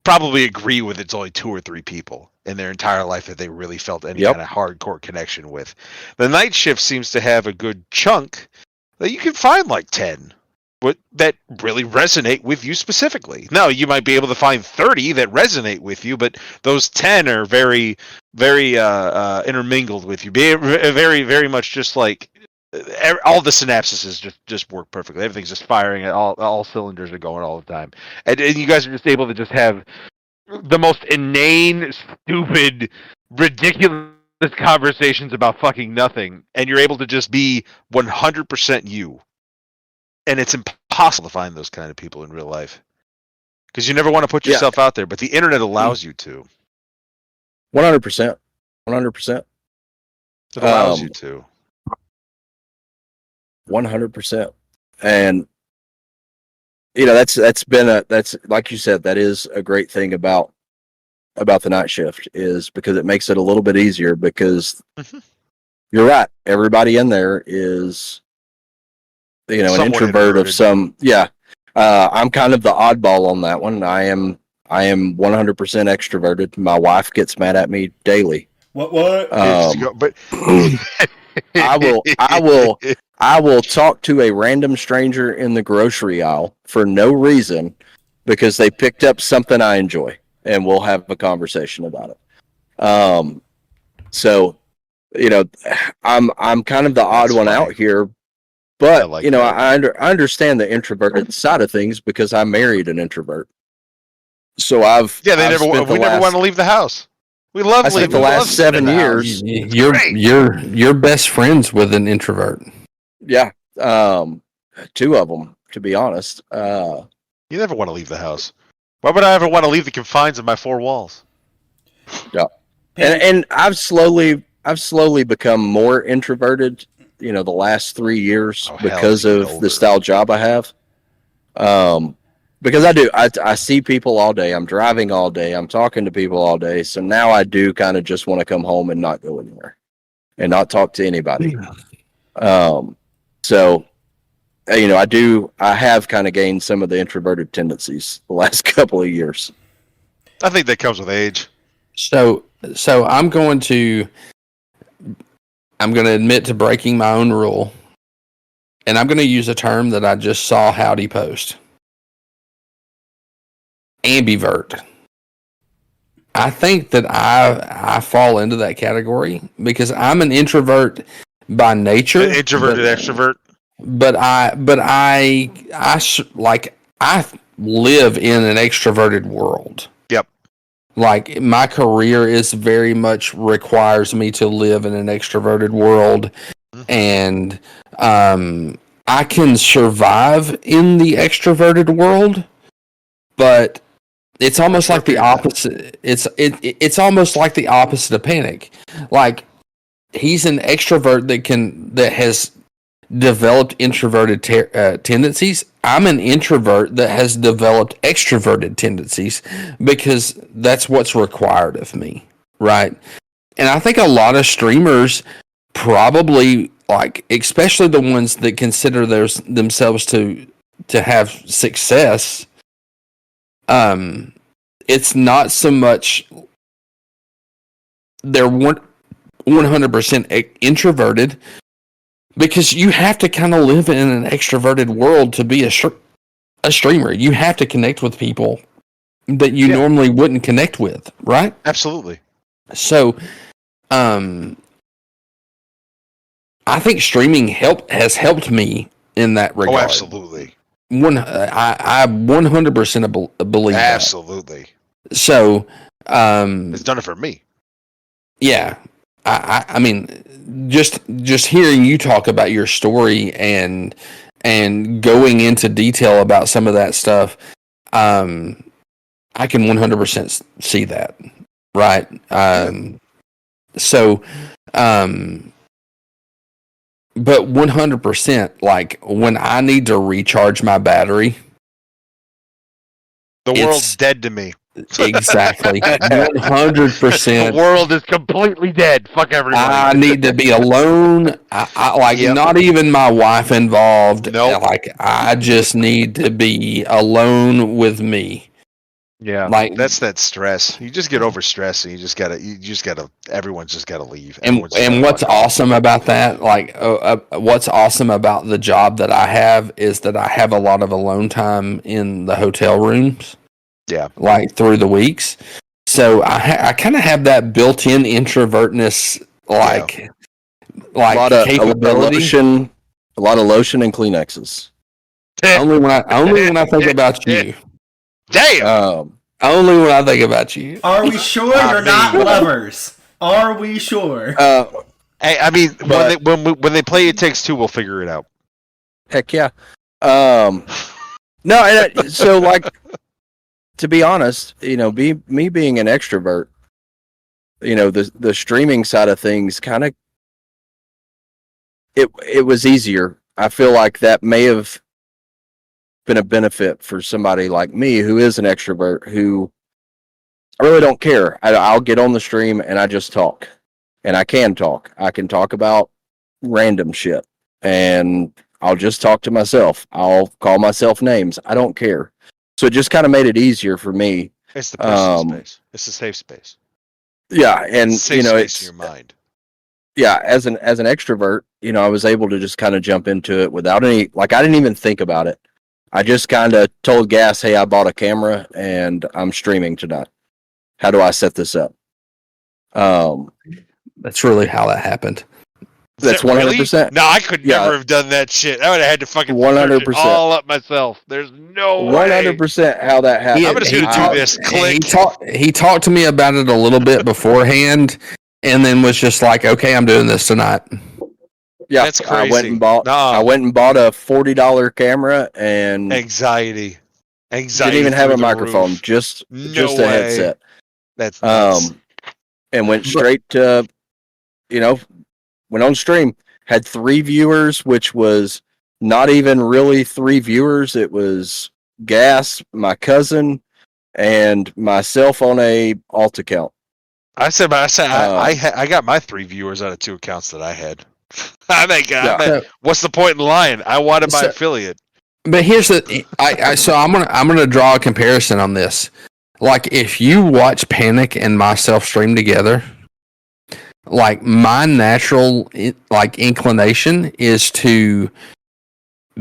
agree with it's only 2 or 3 people in their entire life that they really felt any kind of hardcore connection with. The night shift seems to have a good chunk that you can find like 10 that really resonate with you specifically. Now, you might be able to find 30 that resonate with you, but those 10 are very, very intermingled with you. Very, very much just like all the synapses just work perfectly. Everything's just firing. All cylinders are going all the time. And you guys are just able to just have the most inane, stupid, ridiculous conversations about fucking nothing. And you're able to just be 100% you. And it's impossible to find those kind of people in real life, because you never want to put yourself out there, but the internet allows you to.
100%. 100%.
It allows you to.
100%. And that's like you said, that is a great thing about the night shift, is because it makes it a little bit easier, because you're right. Everybody in there is an introvert of some. I'm kind of the oddball on that one. I am 100% extroverted. My wife gets mad at me daily.
What?
But
I will talk to a random stranger in the grocery aisle for no reason, because they picked up something I enjoy, and we'll have a conversation about it. So I'm kind of the odd one out here. But, I understand the introverted side of things, because I married an introvert. So we never
want to leave the house. We love leaving
the last 7 years.
You're best friends with an introvert.
Yeah. 2 of them, to be honest.
You never want to leave the house. Why would I ever want to leave the confines of my 4 walls?
Yeah. And I've slowly become more introverted, the last 3 years, because of the style job I have. Because I see people all day. I'm driving all day. I'm talking to people all day. So now I do kind of just want to come home and not go anywhere and not talk to anybody. So, I have kind of gained some of the introverted tendencies the last couple of years.
I think that comes with age.
So I'm going to admit to breaking my own rule, and I'm going to use a term that I just saw Howdy post. Ambivert. I think that I fall into that category, because I'm an introvert by nature.
An introverted extrovert.
But I live in an extroverted world.
Yep.
Like, my career is very much requires me to live in an extroverted world, and I can survive in the extroverted world, but it's almost like the opposite. It's almost like the opposite of Panic. Like, he's an extrovert that has developed introverted tendencies. I'm an introvert that has developed extroverted tendencies, because that's what's required of me, right? And I think a lot of streamers probably, like, especially the ones that consider themselves to have success, it's not so much they're 100% introverted, because you have to kind of live in an extroverted world to be a streamer. You have to connect with people that you normally wouldn't connect with, right?
Absolutely.
So, I think streaming has helped me in that regard.
Oh, absolutely.
I 100% believe that.
Absolutely.
So,
it's done it for me.
Yeah, I mean, just hearing you talk about your story and going into detail about some of that stuff, I can 100% see that, right? So, but 100%, like when I need to recharge my battery,
the world's dead to me.
Exactly. 100%.
The world is completely dead. Fuck everybody.
I need to be alone. I like not even my wife involved.
Nope.
Like I just need to be alone with me.
Yeah.
Like
that's that stress. You just get over stress and you just gotta everyone's just gotta leave.
And what's awesome about that, like what's awesome about the job that I have is that I have a lot of alone time in the hotel rooms.
Yeah,
like through the weeks, so I kind of have that built-in introvertness, like
a lot of
capability.
A lot of lotion and Kleenexes.
only when I think about you.
Damn.
Only when I think about you.
Are we sure you're not lovers? Are we sure?
Hey, I mean, when they play It Takes Two, we'll figure it out.
Heck yeah. No, and so like. To be honest, me being an extrovert, the streaming side of things kind of it was easier. I feel like that may have been a benefit for somebody like me who is an extrovert who I really don't care. I'll get on the stream and I just talk, and I can talk. I can talk about random shit, and I'll just talk to myself. I'll call myself names. I don't care. So it just kind of made it easier for me.
It's the personal space. It's a safe space.
Yeah, and
it's safe space in your mind.
Yeah, as an extrovert, I was able to just kind of jump into it without any. Like I didn't even think about it. I just kind of told Gas, "Hey, I bought a camera and I'm streaming tonight. How do I set this up?"
That's really how that happened.
That's 100%.
No, I could never have done that shit. I would have had to fucking
100%
all up myself. There's no
100% how that happened.
I'm just gonna do this. Click.
He talked to me about it a little bit beforehand, and then was just like, "Okay, I'm doing this tonight."
Yeah, that's crazy.
I went and bought a $40 camera and
anxiety.
Didn't even have a microphone, just a headset.
That's nuts.
And went straight to, went on stream, had 3 viewers, which was not even really 3 viewers. It was Gas, my cousin, and myself on a alt account.
I got my 3 viewers out of 2 accounts that I had. What's the point in lying? I wanted my affiliate.
But here's so I'm gonna draw a comparison on this. Like if you watch Panic and myself stream together, like my natural inclination is to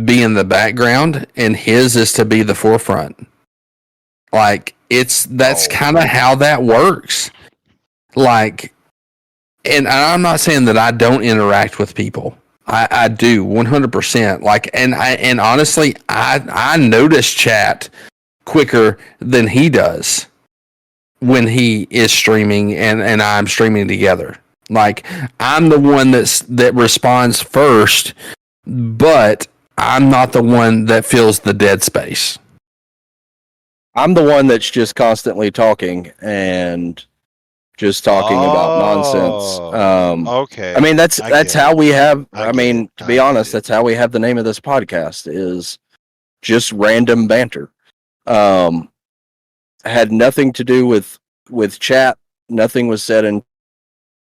be in the background and his is to be the forefront. Like that's kind of how that works. Like, and I'm not saying that I don't interact with people. I do 100%. Like, and honestly, I notice chat quicker than he does when he is streaming and I'm streaming together. Like I'm the one that responds first, but I'm not the one that fills the dead space.
I'm the one that's just constantly talking and just talking about nonsense.
Okay.
I mean that's how we have. To be honest, that's how we have the name of this podcast is just random banter. Had nothing to do with chat. Nothing was said in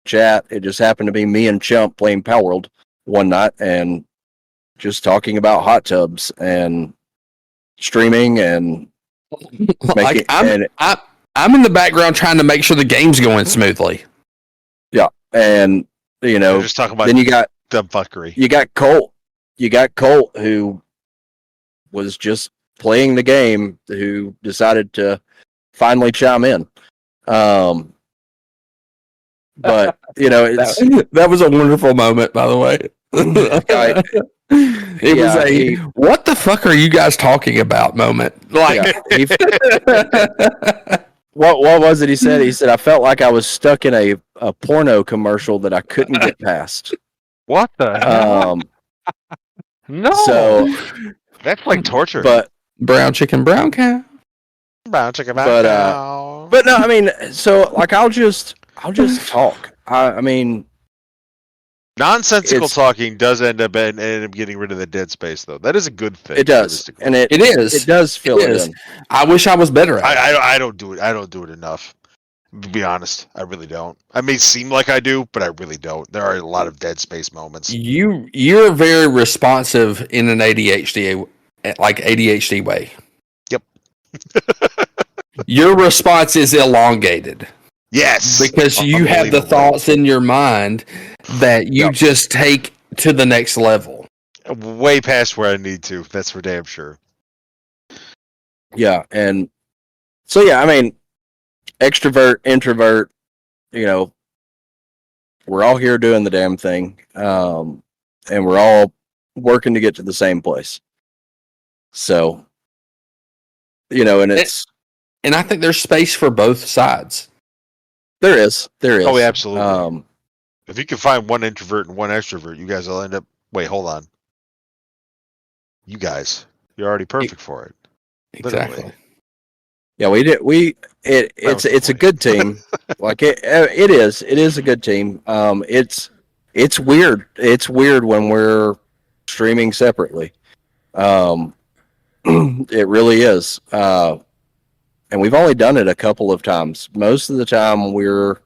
chat. It just happened to be me and Chump playing Power World one night and just talking about hot tubs and streaming and
making. I'm in the background trying to make sure the game's going smoothly.
Yeah, and
just talking about.
Then you got
dumb fuckery.
You got Colt. You got Colt, who was just playing the game, who decided to finally chime in. But
that was a wonderful moment, by the way. It was what the fuck are you guys talking about moment. Like,
what was it he said? He said, I felt like I was stuck in a porno commercial that I couldn't get past.
What the hell? No.
So
that's like torture.
But
brown chicken, brown cow.
Brown chicken, brown cow.
But no, I mean, so like I'll just talk. I mean,
nonsensical talking does end up getting rid of the dead space, though. That is a good thing.
It does, and it does fill it in.
I wish I was better at
it. I don't do it. I don't do it enough. To be honest, I really don't. I may seem like I do, but I really don't. There are a lot of dead space moments.
You're very responsive in an ADHD way.
Yep.
Your response is elongated.
Yes.
Because you have the thoughts in your mind that you just take to the next level.
Way past where I need to. That's for damn sure.
Yeah, and so I mean, extrovert, introvert, we're all here doing the damn thing. And we're all working to get to the same place. So, and it's...
And I think there's space for both sides.
There is.
Oh, absolutely. If you can find one introvert and one extrovert, you guys will end up... Wait, hold on. You guys, you're already perfect for it.
Exactly.
Literally.
Yeah, it's a good team. Like it is a good team. It's weird. It's weird when we're streaming separately. It really is. And we've only done it a couple of times. Most of the time we're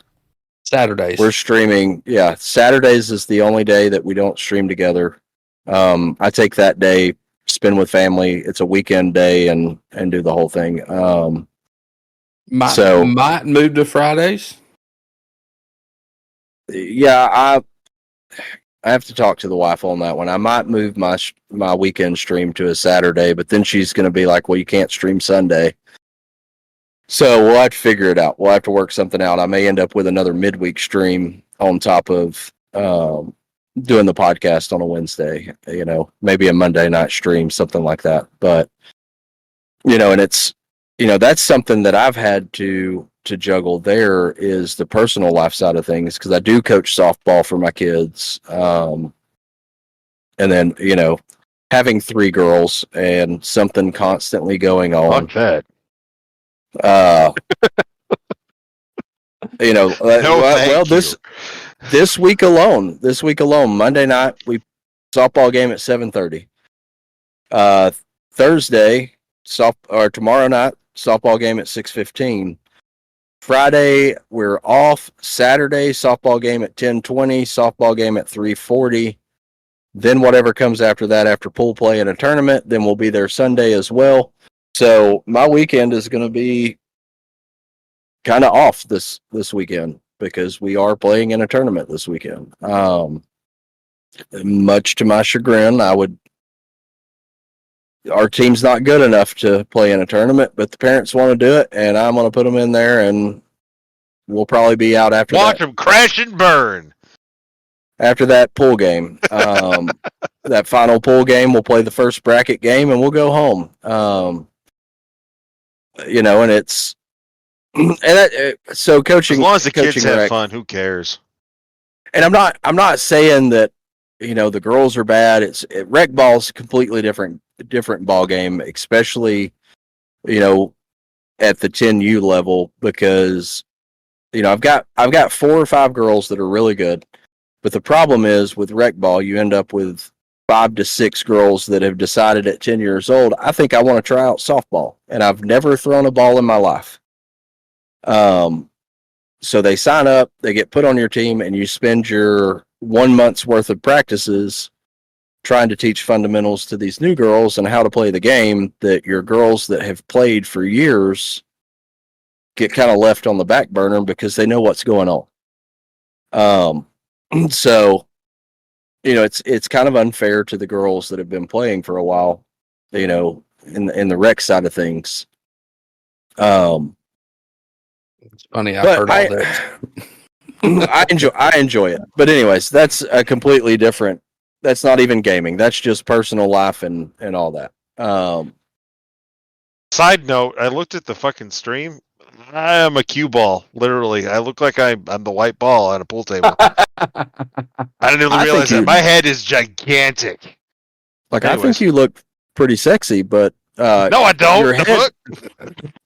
streaming. Yeah, Saturdays is the only day that we don't stream together. I take that day, spend with family. It's a weekend day and do the whole thing.
Might move to Fridays.
Yeah, I have to talk to the wife on that one. I might move my weekend stream to a Saturday, but then she's going to be like, well, you can't stream Sunday. So we'll have to figure it out. We'll have to work something out. I may end up with another midweek stream on top of doing the podcast on a Wednesday, maybe a Monday night stream, something like that. But, and it's, that's something that I've had to juggle there is the personal life side of things. Cause I do coach softball for my kids. And then, having 3 girls and something constantly going on.
Fuck that.
This week alone, Monday night, softball game at 7:30. Thursday, tomorrow night, softball game at 6:15. Friday, we're off. Saturday, softball game at 10:20, softball game at 3:40. Then whatever comes after that, after pool play and a tournament, then we'll be there Sunday as well. So my weekend is going to be kind of off this weekend because we are playing in a tournament this weekend. Much to my chagrin, our team's not good enough to play in a tournament, but the parents want to do it, and I'm going to put them in there, and we'll probably be out after
Watch them crash and burn.
After that pool game. That final pool game, we'll play the first bracket game, and we'll go home. And it's... so coaching...
As long as the kids have
rec,
fun, who cares?
And I'm not saying that, the girls are bad. Rec ball's a completely different ball game, especially, at the 10U level, because, I've got 4 or 5 girls that are really good. But the problem is with rec ball, you end up with 5 to 6 girls that have decided at 10 years old, I think I want to try out softball. And I've never thrown a ball in my life. So they sign up, they get put on your team, and you spend your 1 month's worth of practices trying to teach fundamentals to these new girls and how to play the game that your girls that have played for years get kind of left on the back burner because they know what's going on. So it's kind of unfair to the girls that have been playing for a while, in the rec side of things.
It's funny, I've heard all that.
I enjoy it. But anyways, that's a completely different. That's not even gaming. That's just personal life and all that.
Side note: I looked at the fucking stream. I am a cue ball, literally. I look like I'm the white ball at a pool table. I didn't even realize that. My head is gigantic.
Like, anyways. I think you look pretty sexy, but
no, I don't.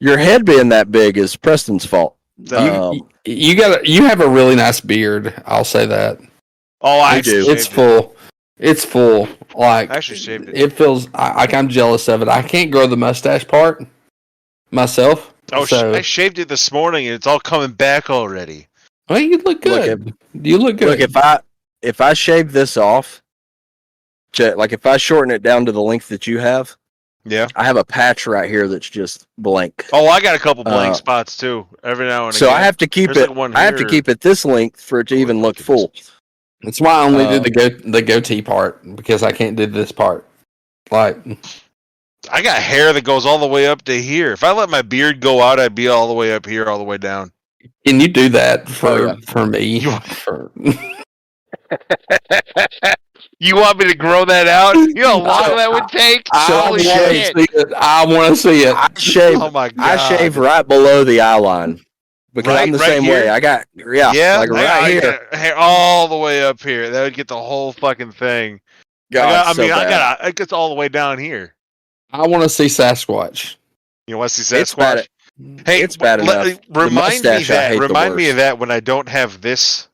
Your head being that big is Preston's fault.
You have a really nice beard. I'll say that.
Oh, I do.
It's full. It's full. Like,
I actually shaved it.
It feels like I'm jealous of it. I can't grow the mustache part myself.
Oh, so. I shaved it this morning, and it's all coming back already.
Well, you look good. You look good.
Look, if I shave this off, like if I shorten it down to the length that you have,
yeah,
I have a patch right here that's just blank.
Oh, I got a couple blank spots too. Every now and again.
So I have to keep it. Like I have to keep it this length for it to even look full.
That's why I only did the goatee part, because I can't do this part. Like,
I got hair that goes all the way up to here. If I let my beard go out, I'd be all the way up here, all the way down.
Can you do that for me?
You want me to grow that out? You know how long that would take?
I want to see it.
I shave. Oh my God. I shave right below the eye line. Because I'm the same
here?
way. I got right here.
Hair all the way up here. That would get the whole fucking thing. It gets all the way down here.
I want to see Sasquatch.
You want to see Sasquatch? Hey,
it's bad enough.
Remind me of that when I don't have this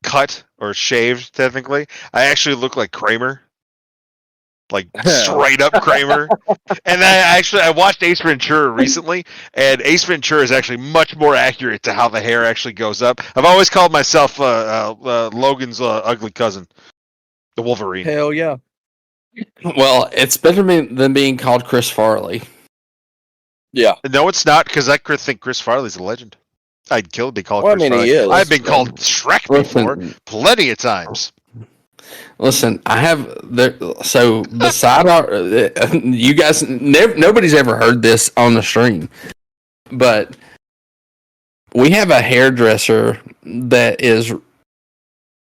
cut or shaved. Technically, I actually look like Kramer, like straight up Kramer. And I watched Ace Ventura recently, and Ace Ventura is actually much more accurate to how the hair actually goes up. I've always called myself Logan's ugly cousin, the Wolverine.
Hell yeah.
Well, it's better than being called Chris Farley.
Yeah. No, it's not, because I think Chris Farley's a legend. I'd kill to be called Chris Farley.
He is.
I've been called Shrek before, plenty of times.
Listen, I have so beside you guys, nobody's ever heard this on the stream, but we have a hairdresser that is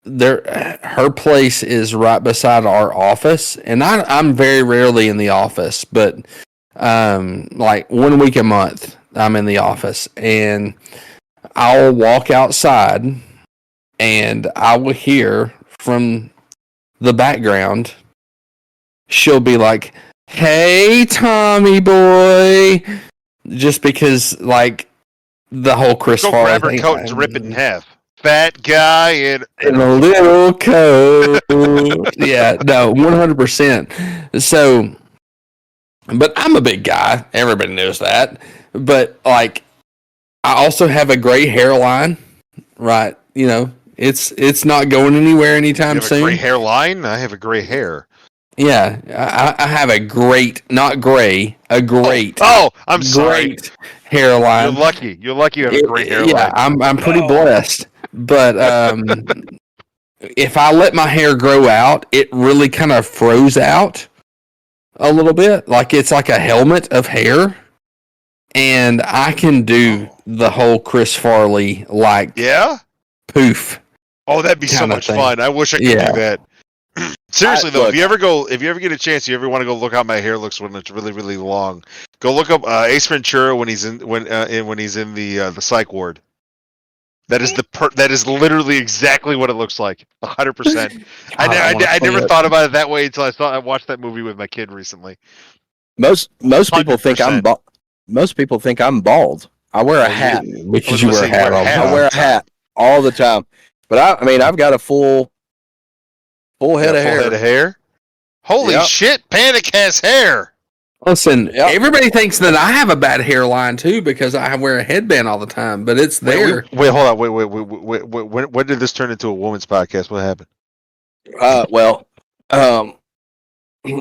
there. Her place is right beside our office, and I'm very rarely in the office, but like 1 week a month I'm in the office, and I'll walk outside and I will hear from the background, she'll be like, "Hey, Tommy boy," just because, like, the whole Chris Farley
grab her coat and rip it in half. Fat guy in
a little coat. Yeah, no, 100%. So, but I'm a big guy. Everybody knows that. But, like, I also have a gray hairline, right? You know, it's not going anywhere anytime soon.
You have a gray hairline? I have a gray hair.
Yeah, I have a great, not gray, a great.
Oh, I'm sorry.
Great hairline.
You're lucky. You're lucky you have a great hairline.
Yeah, I'm pretty blessed. But if I let my hair grow out, it really kind of froze out a little bit. Like it's like a helmet of hair. And I can do the whole Chris Farley, like, poof.
Oh, that'd be so much fun. I wish I could do that. Seriously though, if you ever get a chance, you ever want to go look how my hair looks when it's really, really long, go look up Ace Ventura when he's in the psych ward. That is literally exactly what it looks like, 100%. I never thought about it that way until I watched that movie with my kid recently.
Most people think I'm bald. Most people think I'm bald. I wear a hat.
Because you wear a hat all the time.
I wear a hat all the time. But I've got a full head of hair.
Holy shit, Panic has hair.
Listen, everybody thinks that I have a bad hairline too because I wear a headband all the time, but it's there.
Wait, hold on. Wait. When did this turn into a woman's podcast? What happened?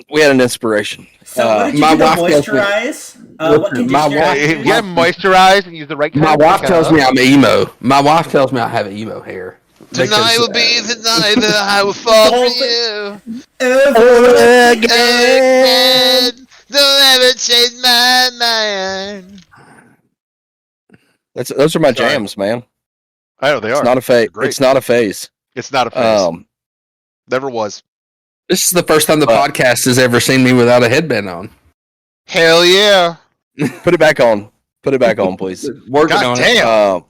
We had an inspiration.
So my wife moisturize. What conditioner?
You gotta moisturize and use the right kind.
My wife tells me I'm emo. My wife tells me I have emo hair.
Tonight will be the night that I will fall for you.
Ever again.
Don't ever change my mind.
Those are my jams, man.
I know they are.
It's not a phase. It's not a phase.
It's not a phase. Never was.
This is the first time the podcast has ever seen me without a headband on.
Hell yeah.
Put it back on. Put it back on, please.
Working on
damn.
it.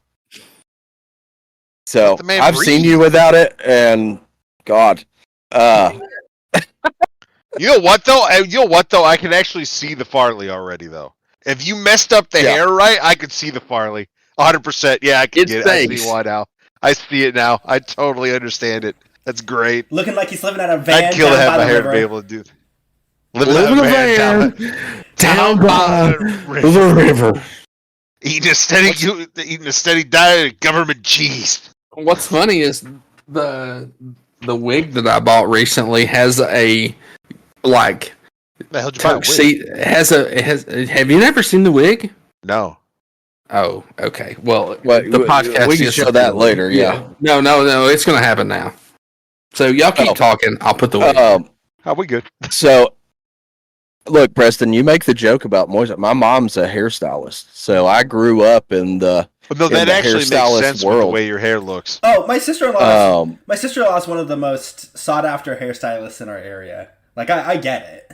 So I've seen you without it, and God.
You know what though? I can actually see the Farley already though. If you messed up the hair right, I could see the Farley. 100%. Yeah, I can get it. I see why now. I see it now. I totally understand it. That's great.
Looking like he's living out of a van.
I'd kill to have my hair to be able to do. Living in a van down by the river. Eating a steady diet of government cheese.
What's funny is the wig that I bought recently has a like
the hell did you buy a
wig? Have you never seen the wig?
No.
Oh, okay. Well,
the podcast we can show that later. Yeah.
No. It's gonna happen now. So y'all keep talking. I'll put the wig.
Are we good?
So, look, Preston, you make the joke about Moise. My mom's a hairstylist, so I grew up in the
that actually makes sense with the way your hair looks.
Oh, my sister-in-law. My sister-in-law is one of the most sought-after hairstylists in our area. Like, I get it.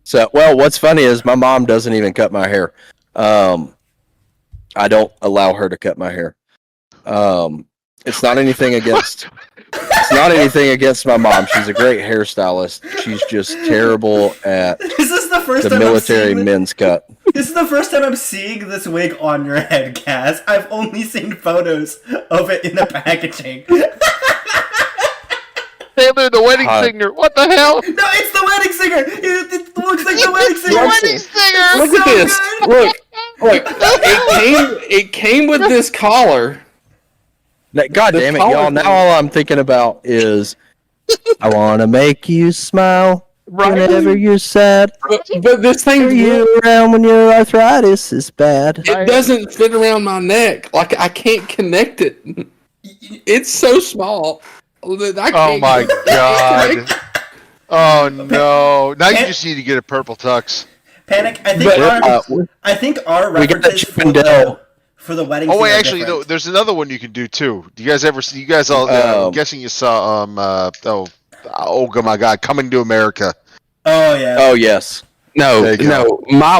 So, well, what's funny is my mom doesn't even cut my hair. I don't allow her to cut my hair. It's not anything against. It's not anything against my mom. She's a great hairstylist. She's just terrible at the military men's cut.
This is the first time I'm seeing this wig on your head, Cass. I've only seen photos of it in the packaging.
Taylor, the wedding singer. What the hell?
No, it's the wedding singer. It looks like the wedding singer.
The wedding singer.
Look at this. Look. It came with this collar.
God damn it, y'all. Now all I'm thinking about is I want to make you smile whenever you're sad.
But this thing
you around when your arthritis is bad.
It doesn't fit around my neck. Like, I can't connect it. It's so small.
Oh my god. Oh no. Now you just need to get a purple tux.
Panic, I think our references for the wedding.
Oh wait, actually, no. There's another one you can do too. Do you guys ever see? You guys all? I'm guessing you saw. Oh my God, Coming to America.
Oh yeah.
Oh yes.
No. My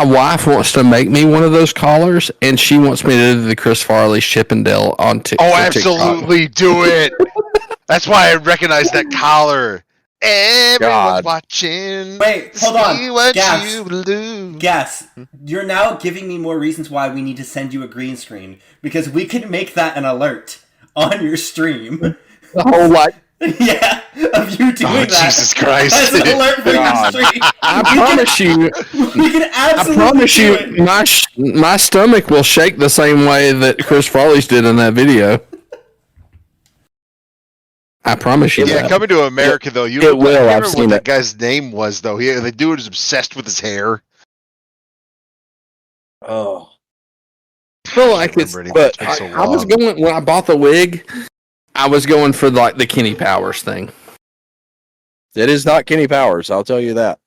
wife wants to make me one of those collars, and she wants me to do the Chris Farley Chippendale on TikTok.
Oh, absolutely, do it. That's why I recognize that collar. Everyone's watching.
Wait, hold on.
What
Gas.
you do.
Gas. You're now giving me more reasons why we need to send you a green screen, because we could make that an alert on your stream.
The whole lot.
Yeah, of you doing that.
Jesus Christ!
As an alert for your stream.
I promise you.
We can absolutely.
I promise you, my stomach will shake the same way that Chris Farley's did in that video. I promise you.
Yeah, Coming to America though. I remember what that guy's name was though. The dude is obsessed with his hair.
Oh.
I feel like it's. But I was going when I bought the wig. I was going for like the Kenny Powers thing.
It is not Kenny Powers, I'll tell you that.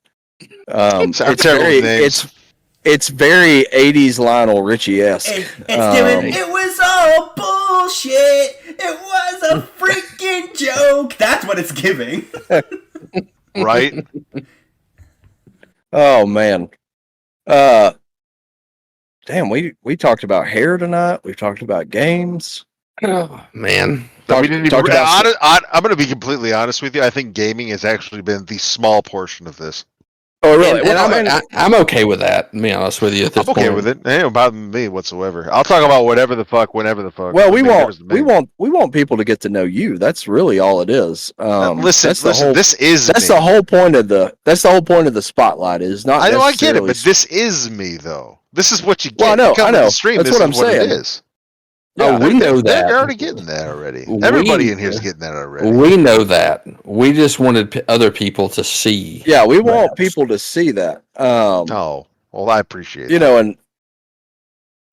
It's very 80s Lionel Richie-esque.
It's given. It was all bullshit. It was a freaking joke. That's what it's giving.
Right?
Oh man. Damn, we talked about hair tonight. We talked about games.
Oh man.
I'm going to be completely honest with you. I think gaming has actually been the small portion of this.
Oh, really?
And I'm okay with that, to be honest with you. At this
I'm okay
point.
with it. It ain't about me whatsoever. I'll talk about whatever the fuck, whenever the fuck.
Well, we want people to get to know you. That's really all it is.
Listen. This is
the whole point of the spotlight. Is not.
I know. I get it, but this is me though. This is what you get.
Well, I know.
Stream,
that's
this
what I'm saying.
It is.
Yeah, we know that.
They're already getting that already. Everybody in here is getting that already.
We know that. We just wanted other people to see.
Yeah, we want people to see that.
Oh, well, I appreciate it.
You know, and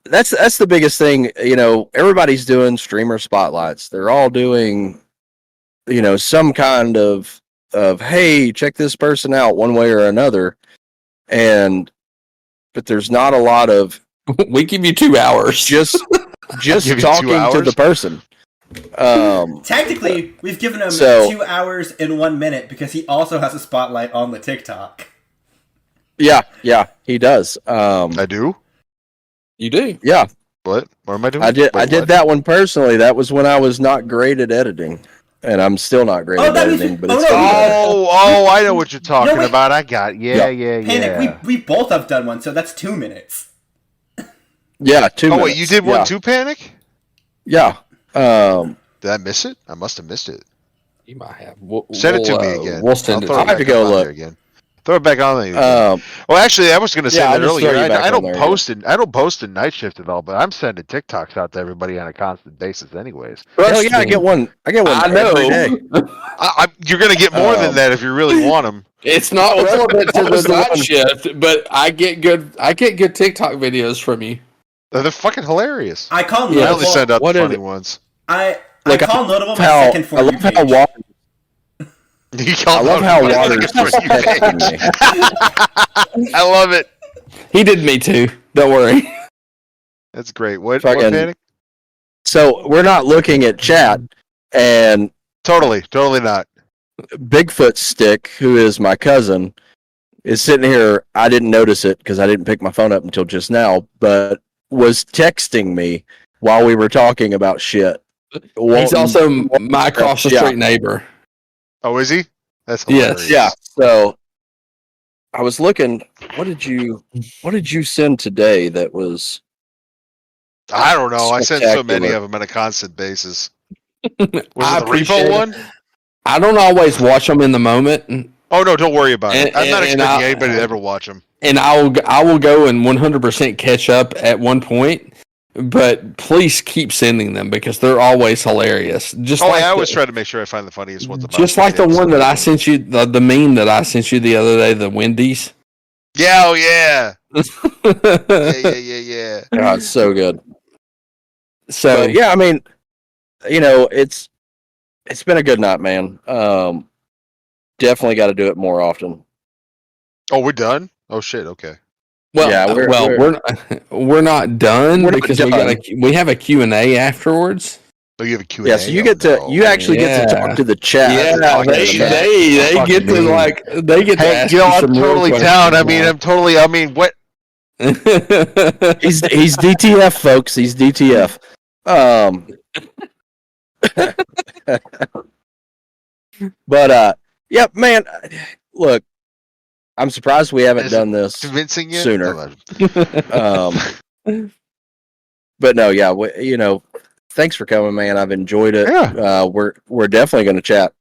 that's the biggest thing. You know, everybody's doing streamer spotlights. They're all doing, you know, some kind of hey, check this person out one way or another. But there's not a lot of
we give you 2 hours.
Just talking to the person.
Technically, we've given him 2 hours and 1 minute because he also has a spotlight on the TikTok.
Yeah, he does.
I do.
You do?
Yeah.
What am I doing?
I did that one personally. That was when I was not great at editing. And I'm still not great at editing, but it's
I know what you're talking about. I got
Panic, we both have done one, so that's 2 minutes.
Yeah, 2 minutes.
Oh wait, you did one too, Panic?
Yeah.
Did I miss it? I must have missed it.
You might have.
Send it to me again.
We'll send it.
I have to go look
again. Throw it back on there. Well, actually, I was going to say that earlier. I don't post in Night Shift at all, but I'm sending TikToks out to everybody on a constant basis, anyways.
Hell yeah, I get one. I know. Every day.
You're going to get more than that if you really want them.
It's not relevant to the Night Shift, but I get good TikTok videos from you.
They're fucking hilarious.
I call
notable. I only send out the funny ones.
I call notable my second for you page.
I love how Waters I love it.
He did me too. Don't worry.
That's great. What Panic?
So we're not looking at chat, and
totally not.
Bigfoot Stick, who is my cousin, is sitting here. I didn't notice it because I didn't pick my phone up until just now, but was texting me while we were talking about shit.
He's also my across the street neighbor.
Oh, is he? That's hilarious.
Yes. Yeah. So I was looking. What did you send today? That was.
I don't know. I send so many of them on a constant basis. Was it the repo one?
I don't always watch them in the moment.
Oh no, don't worry about it. I'm not expecting anybody to ever watch them.
And I will go and 100% catch up at one point. But please keep sending them because they're always hilarious.
I always try to make sure I find the funniest ones.
Just like the one that I sent you, the meme that I sent you the other day, the Wendy's.
Yeah, oh yeah. yeah.
God, it's so good.
So
but, yeah, I mean, you know, it's been a good night, man. Definitely got to do it more often.
Oh, we're done? Oh shit, okay.
Well, yeah, we're not done because we have a Q&A afterwards.
Oh, you have a Q&A?
Yeah, so you get to actually get to talk to the chat.
Yeah, they get to they get to ask you
I'm totally down. I mean, what?
He's DTF, folks. He's DTF. But yeah, man. Look. I'm surprised we haven't done this sooner. But no, yeah, you know, thanks for coming, man. I've enjoyed it.
Yeah.
We're definitely going to chat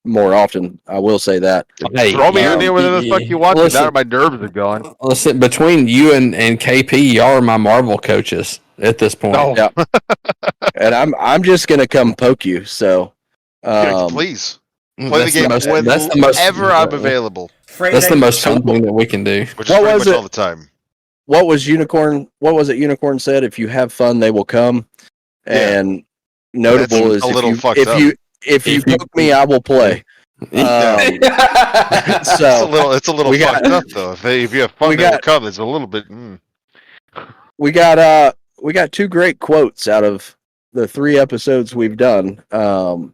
more often. I will say that.
Hey, throw me in there whatever the fuck you want. Now my nerves are gone.
Listen, between you and KP, y'all are my Marvel coaches at this point.
Oh.
Yeah. And I'm just going to come poke you. So,
please play the game whenever I'm available.
That's the most fun thing that we can do.
Which is pretty much all the time.
What was Unicorn? What was it? Unicorn said, "If you have fun, they will come." Yeah. And notable is if you poke me, I will play.
So it's a little fucked up though. If you have fun, they will come. It's a little bit.
We got 2 great quotes out of the 3 episodes we've done.
Had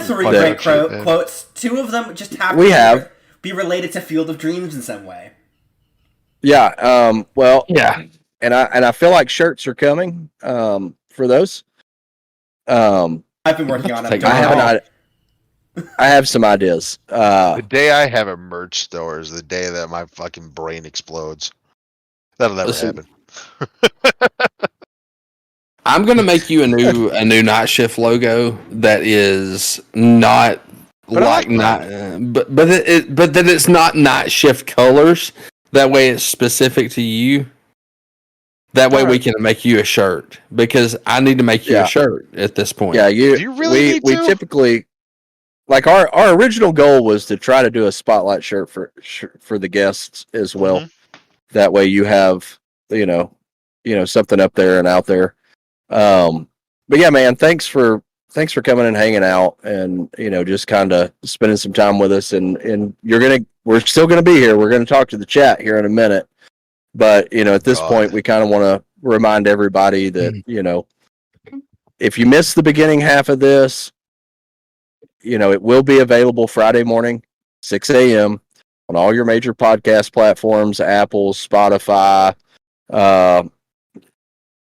3 great quotes. 2 of them just have be related to Field of Dreams in some way.
Yeah. Well.
Yeah.
And I feel like shirts are coming. For those.
I've been working on it.
I have some ideas.
The day I have a merch store is the day that my fucking brain explodes. That'll never happen.
I'm gonna make you a new Night Shift logo that is not but that it's not Night Shift colors. That way, it's specific to you. That way, we can make you a shirt because I need to make you a shirt at this point.
Yeah,
Do you really need to?
We typically like our original goal was to try to do a spotlight shirt for the guests as well. Mm-hmm. That way, you have something up there and out there. But yeah, man, thanks for coming and hanging out and, just kind of spending some time with us, and we're still going to be here. We're going to talk to the chat here in a minute. But, at this point, we kind of want to remind everybody that, if you missed the beginning half of this, it will be available Friday morning, 6 a.m. on all your major podcast platforms, Apple, Spotify,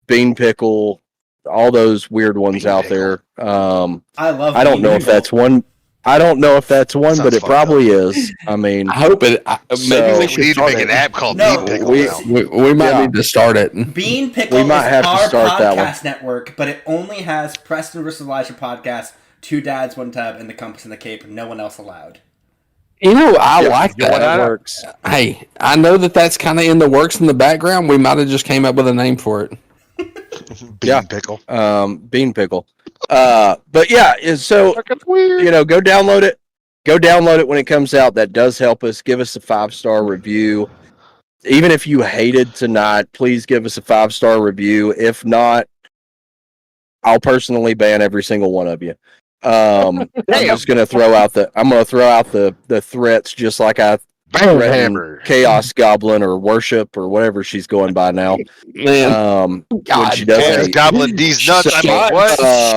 Bean Pickle, all those weird ones out there. I don't know if that's one. But it probably is. I mean,
I hope it. Maybe
we need to make an app called Bean Pickle.
We might need to start it.
Bean Pickle is our podcast network, but it only has Preston vs. Elijah podcast, Two Dads, One Tub, and the Compass and the Cape. No one else allowed.
I like that. That works. Hey, I know that's kind of in the works in the background. We might have just came up with a name for it.
Bean Pickle.
Bean Pickle. But yeah, so go download it. Go download it when it comes out. That does help us. Give us a 5-star review. Even if you hated tonight, please give us a 5-star review. If not, I'll personally ban every single one of you. I'm just gonna throw out the threats, just like I threatened Chaos Goblin or Worship or whatever she's going by now.
Man,
God, she does Chaos Goblin D's nuts.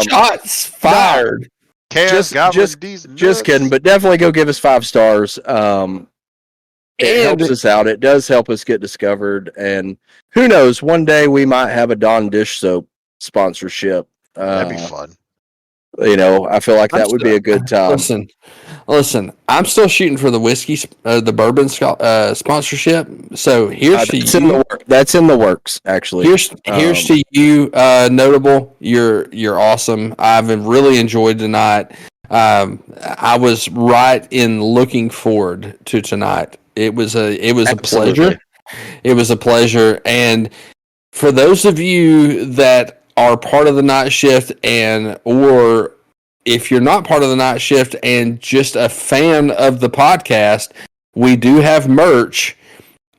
Shots fired.
Chaos Goblin D's nuts.
Just kidding, but definitely go give us 5 stars. It helps us out. It does help us get discovered, and who knows? One day we might have a Dawn dish soap sponsorship.
That'd be fun.
I feel like that would be a good time.
Listen. I'm still shooting for the whiskey, the bourbon sponsorship. So here's to you.
That's in the works, actually.
Here's to you, Notable. You're awesome. I've really enjoyed tonight. I was right in looking forward to tonight. It was a pleasure. It was a pleasure, and for those of you that are part of the night shift, or if you're not part of the night shift and just a fan of the podcast, we do have merch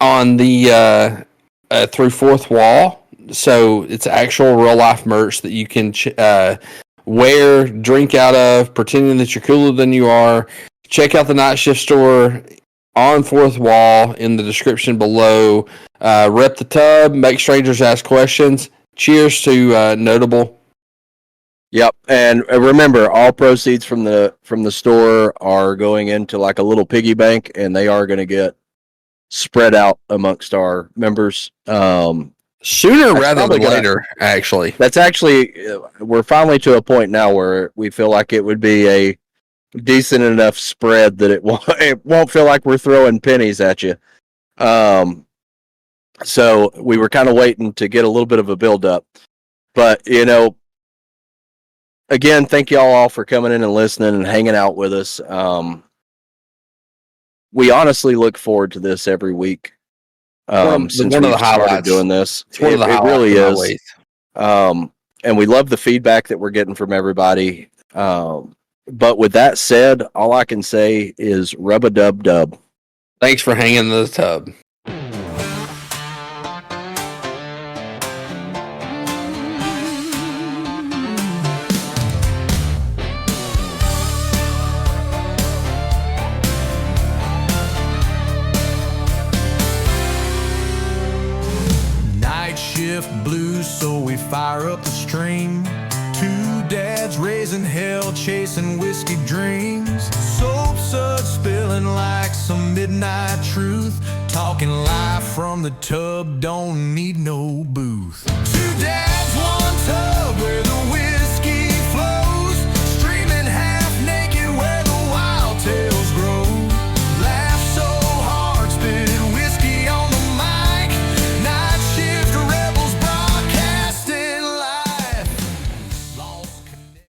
on the through Fourth Wall. So it's actual real life merch that you can wear, drink out of, pretending that you're cooler than you are. Check out the night shift store on Fourth Wall in the description below. Rep the tub, make strangers ask questions. Cheers to Notable.
Yep, and remember, all proceeds from the store are going into like a little piggy bank, and they are going to get spread out amongst our members.
Sooner rather than later, actually.
That's actually, we're finally to a point now where we feel like it would be a decent enough spread that it won't feel like we're throwing pennies at you. So we were kind of waiting to get a little bit of a build up, but again, thank y'all all for coming in and listening and hanging out with us. We honestly look forward to this every week. Since one of the highlights doing this, it really is. And we love the feedback that we're getting from everybody. But with that said, all I can say is rub-a-dub-dub.
Thanks for hanging in the tub.
Blues, so we fire up the stream. 2 dads raising hell, chasing whiskey dreams. Soap suds spilling like some midnight truth. Talking live from the tub, don't need no booth. 2 dads, 1 tub, where the